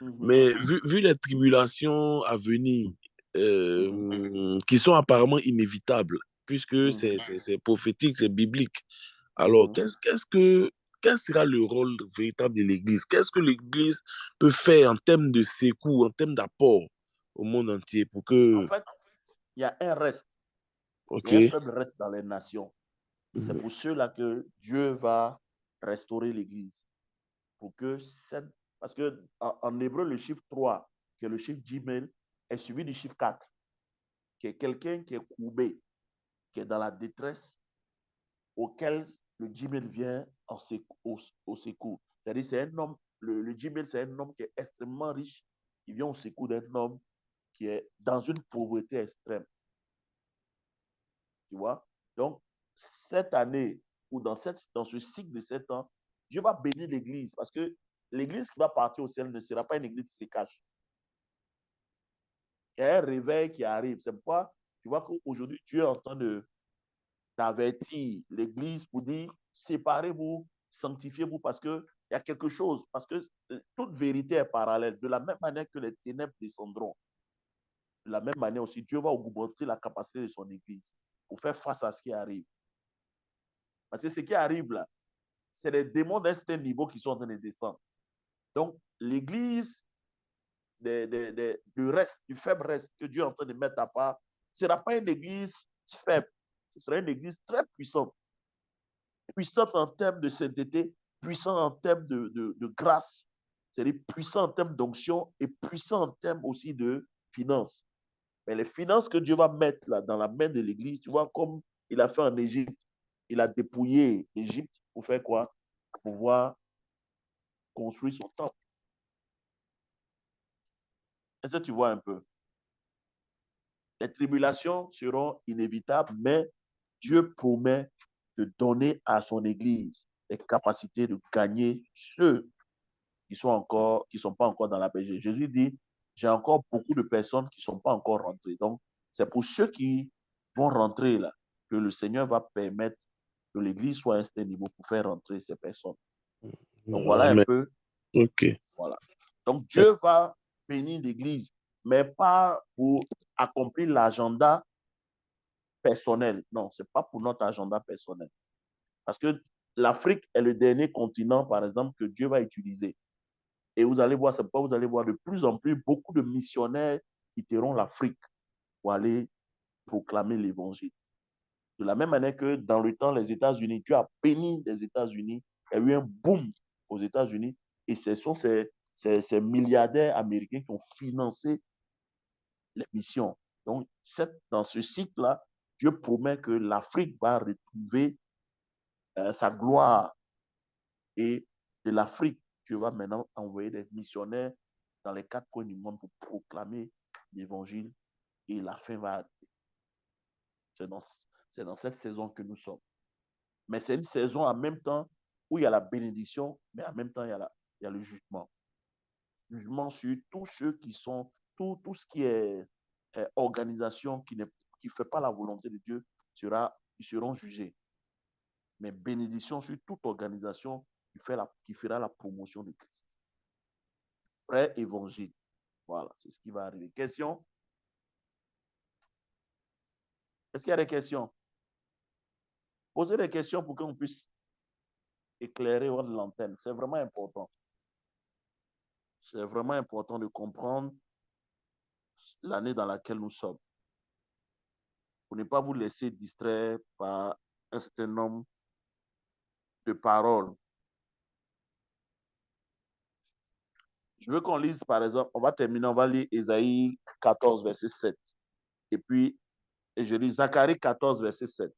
Mhm, Mais vu les tribulations à venir, mhm, qui sont apparemment inévitables, puisque mhm, c'est prophétique, c'est biblique, alors mhm. quel sera le rôle véritable de l'Église? Qu'est-ce que l'Église peut faire en termes de secours, en termes d'apport au monde entier pour En que... fait, il y a un reste. Il y OK. a un faible reste dans les nations. C'est Mhm. pour cela que Dieu va restaurer l'Église. Pour que cette... Parce que en hébreu, le chiffre 3, qui est le chiffre Gmail, est suivi du chiffre 4, qui est quelqu'un qui est courbé, qui est dans la détresse, auquel le Gmail vient au secours. C'est-à-dire, c'est un homme, le Gmail, c'est un homme qui est extrêmement riche, qui vient au secours d'un homme qui est dans une pauvreté extrême. Tu vois? Donc, cette année, ou dans ce cycle de 7 ans, Dieu va bénir l'Église parce que l'Église qui va partir au ciel ne sera pas une Église qui se cache. Il y a un réveil qui arrive. C'est pourquoi tu vois qu'aujourd'hui, Dieu est en train d'avertir l'Église pour dire séparez-vous, sanctifiez-vous parce qu'il y a quelque chose. Parce que toute vérité est parallèle. De la même manière que les ténèbres descendront, de la même manière aussi, Dieu va augmenter la capacité de son Église pour faire face à ce qui arrive. Parce que ce qui arrive là, c'est les démons d'un certain niveau qui sont en train de descendre. Donc, l'Église, du reste, du faible reste que Dieu est en train de mettre à part, ce ne sera pas une Église faible, ce sera une Église très puissante. Puissante en termes de sainteté, puissante en termes de grâce, c'est-à-dire puissant en termes d'onction et puissant en termes aussi de finances. Mais les finances que Dieu va mettre là dans la main de l'Église, tu vois, comme il a fait en Égypte, il a dépouillé l'Égypte pour faire quoi? Pour pouvoir construire son temple. Est-ce que tu vois un peu? Les tribulations seront inévitables, mais Dieu promet de donner à son Église les capacités de gagner ceux qui sont pas encore dans la paix. Jésus dit, j'ai encore beaucoup de personnes qui ne sont pas encore rentrées. Donc, c'est pour ceux qui vont rentrer là que le Seigneur va permettre que l'Église soit à un niveau pour faire rentrer ces personnes. Donc, voilà un Amen. peu. OK. Voilà. Donc, Dieu va bénir l'Église, mais pas pour accomplir l'agenda personnel. Non, ce n'est pas pour notre agenda personnel. Parce que l'Afrique est le dernier continent, par exemple, que Dieu va utiliser. Et vous allez voir, c'est pourquoi vous allez voir de plus en plus beaucoup de missionnaires quitteront l'Afrique pour aller proclamer l'évangile. De la même manière que dans le temps, les États-Unis, Dieu a béni les États-Unis, il y a eu un boom aux États-Unis, et ce sont ces milliardaires américains qui ont financé les missions. Donc, dans ce cycle-là, Dieu promet que l'Afrique va retrouver sa gloire. Et de l'Afrique, Dieu va maintenant envoyer des missionnaires dans les 4 coins du monde pour proclamer l'évangile, et la fin va arriver. C'est dans cette saison que nous sommes. Mais c'est une saison en même temps où il y a la bénédiction, mais en même temps, il y a le jugement. Jugement sur tous ceux qui sont, tout ce qui est organisation qui ne fait pas la volonté de Dieu, ils seront jugés. Mais bénédiction sur toute organisation qui fera la promotion de Christ. Vrai évangile. Voilà, c'est ce qui va arriver. Question? Est-ce qu'il y a des questions? Posez des questions pour qu'on puisse éclairer votre lanterne. C'est vraiment important. C'est vraiment important de comprendre l'année dans laquelle nous sommes. Pour ne pas vous laisser distraire par un certain nombre de paroles. Je veux qu'on lise, par exemple, on va terminer, on va lire Ésaïe 14, verset 7. Et puis, je lis Zacharie 14, verset 7.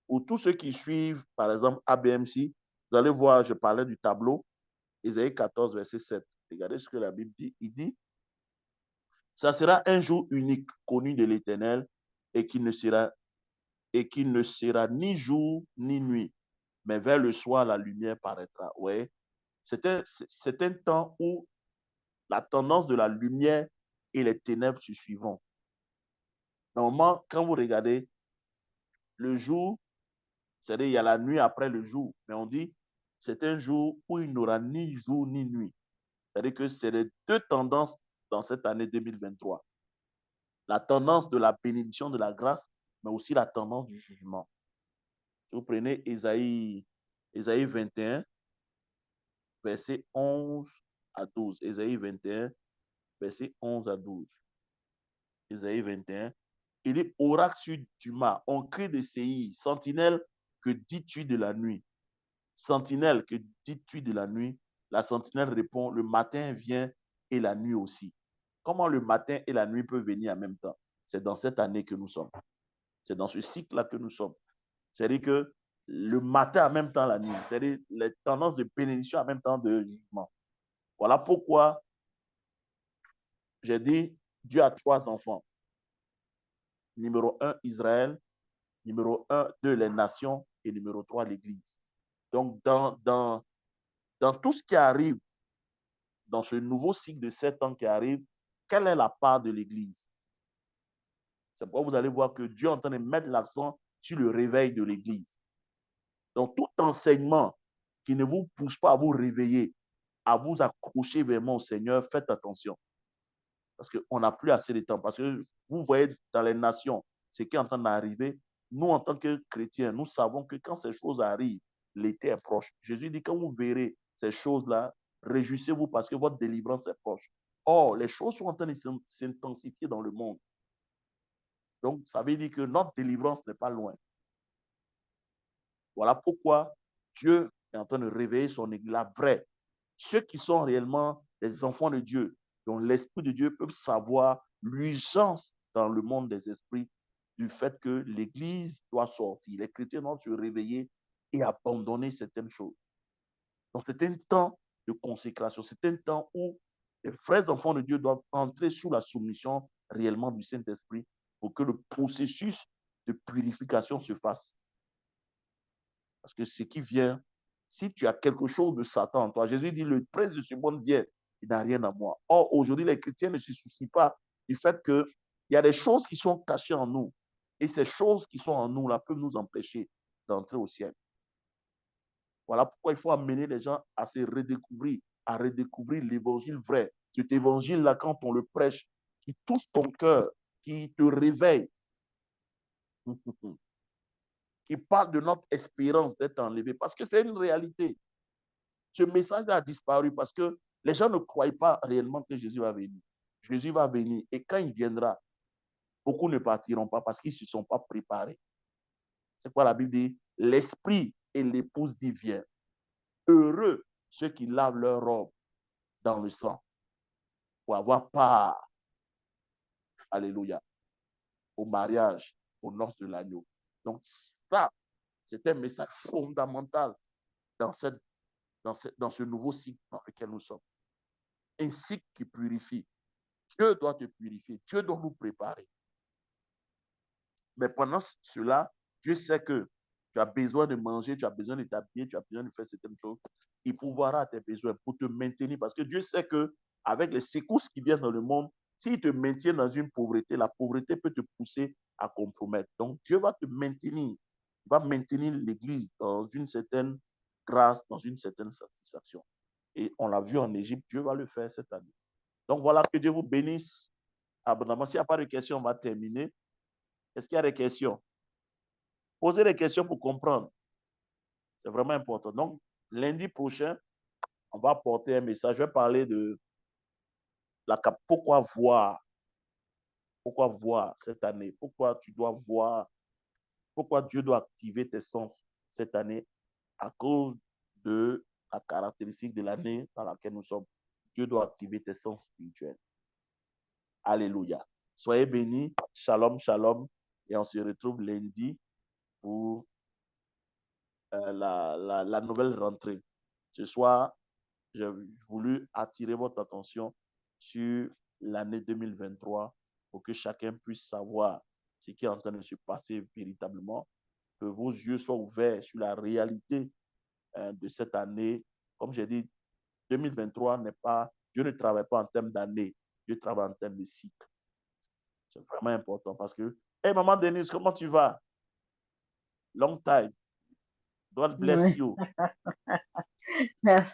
Pour tous ceux qui suivent, par exemple, ABMC, vous allez voir, je parlais du tableau, Ésaïe 14, verset 7. Regardez ce que la Bible dit. Il dit, ça sera un jour unique, connu de l'Éternel, et qui ne sera ni jour ni nuit, mais vers le soir, la lumière paraîtra. Ouais. C'est un temps où la tendance de la lumière et les ténèbres se suivront. Normalement, quand vous regardez le jour, c'est-à-dire il y a la nuit après le jour, mais on dit c'est un jour où il n'aura ni jour ni nuit. C'est-à-dire que c'est les deux tendances dans cette année 2023. La tendance de la bénédiction, de la grâce, mais aussi la tendance du jugement. Si vous prenez Ésaïe 21, verset 11 à 12. Ésaïe 21, verset 11 à 12. Ésaïe 21. Il dit, oracle sur Duma, on crie de Séir, sentinelle, que dis-tu de la nuit? Sentinelle, que dis-tu de la nuit? La sentinelle répond, le matin vient et la nuit aussi. Comment le matin et la nuit peuvent venir en même temps? C'est dans cette année que nous sommes. C'est dans ce cycle-là que nous sommes. C'est-à-dire que le matin en même temps la nuit, c'est-à-dire les tendances de bénédiction en même temps de jugement. Voilà pourquoi j'ai dit, Dieu a 3 enfants. Numéro 1, Israël. Numéro 1, 2, les nations. Et numéro 3, l'Église. Donc, dans tout ce qui arrive, dans ce nouveau cycle de 7 ans qui arrive, quelle est la part de l'Église? C'est pourquoi vous allez voir que Dieu est en train de mettre l'accent sur le réveil de l'Église. Donc, tout enseignement qui ne vous pousse pas à vous réveiller, à vous accrocher vraiment au Seigneur, faites attention. Parce qu'on n'a plus assez de temps. Parce que vous voyez dans les nations ce qui est en train d'arriver. Nous, en tant que chrétiens, nous savons que quand ces choses arrivent, l'été est proche. Jésus dit, quand vous verrez ces choses-là, réjouissez-vous parce que votre délivrance est proche. Or, les choses sont en train de s'intensifier dans le monde. Donc, ça veut dire que notre délivrance n'est pas loin. Voilà pourquoi Dieu est en train de réveiller son Église, la vraie. Ceux qui sont réellement les enfants de Dieu, dont l'Esprit de Dieu peuvent savoir l'urgence dans le monde des esprits du fait que l'Église doit sortir. Les chrétiens doivent se réveiller et abandonner certaines choses. Donc, c'est un temps de consécration. C'est un temps où les vrais enfants de Dieu doivent entrer sous la soumission réellement du Saint-Esprit pour que le processus de purification se fasse. Parce que ce qui vient, si tu as quelque chose de Satan en toi, Jésus dit, le prince de ce monde vient, il n'a rien à moi. Or, aujourd'hui, les chrétiens ne se soucient pas du fait qu'il y a des choses qui sont cachées en nous. Et ces choses qui sont en nous, là, peuvent nous empêcher d'entrer au ciel. Voilà pourquoi il faut amener les gens à se redécouvrir, à redécouvrir l'évangile vrai. Cet évangile-là, quand on le prêche, qui touche ton cœur, qui te réveille, qui parle de notre espérance d'être enlevé, parce que c'est une réalité. Ce message a disparu parce que les gens ne croient pas réellement que Jésus va venir. Jésus va venir et quand il viendra, beaucoup ne partiront pas parce qu'ils ne se sont pas préparés. C'est quoi la Bible dit? L'esprit et l'épouse dit viens. Heureux ceux qui lavent leur robe dans le sang pour avoir part, alléluia, au mariage, aux noces de l'agneau. Donc ça, c'est un message fondamental dans ce nouveau cycle dans lequel nous sommes. Un cycle qui purifie. Dieu doit te purifier. Dieu doit nous préparer. Mais pendant cela, Dieu sait que tu as besoin de manger, tu as besoin de t'habiller, tu as besoin de faire certaines choses. Il pourvoira à tes besoins pour te maintenir. Parce que Dieu sait qu'avec les secousses qui viennent dans le monde, s'il te maintient dans une pauvreté, la pauvreté peut te pousser à compromettre. Donc Dieu va te maintenir. Il va maintenir l'Église dans une certaine grâce, dans une certaine satisfaction. Et on l'a vu en Égypte, Dieu va le faire cette année. Donc voilà, que Dieu vous bénisse abondamment. S'il n'y a pas de questions, on va terminer. Est-ce qu'il y a des questions? Posez des questions pour comprendre. C'est vraiment important. Donc, lundi prochain, on va apporter un message. Je vais parler de pourquoi voir. Pourquoi voir cette année? Pourquoi tu dois voir? Pourquoi Dieu doit activer tes sens cette année à cause de la caractéristique de l'année dans laquelle nous sommes. Dieu doit activer tes sens spirituels. Alléluia. Soyez bénis. Shalom, shalom. Et on se retrouve lundi pour la nouvelle rentrée. Ce soir, j'ai voulu attirer votre attention sur l'année 2023 pour que chacun puisse savoir ce qui est en train de se passer véritablement, que vos yeux soient ouverts sur la réalité de cette année. Comme j'ai dit, 2023 n'est pas, Dieu ne travaille pas en termes d'année, Dieu travaille en termes de cycle. C'est vraiment important parce que, hey, maman Denise, comment tu vas? Long time. God bless you. Merci.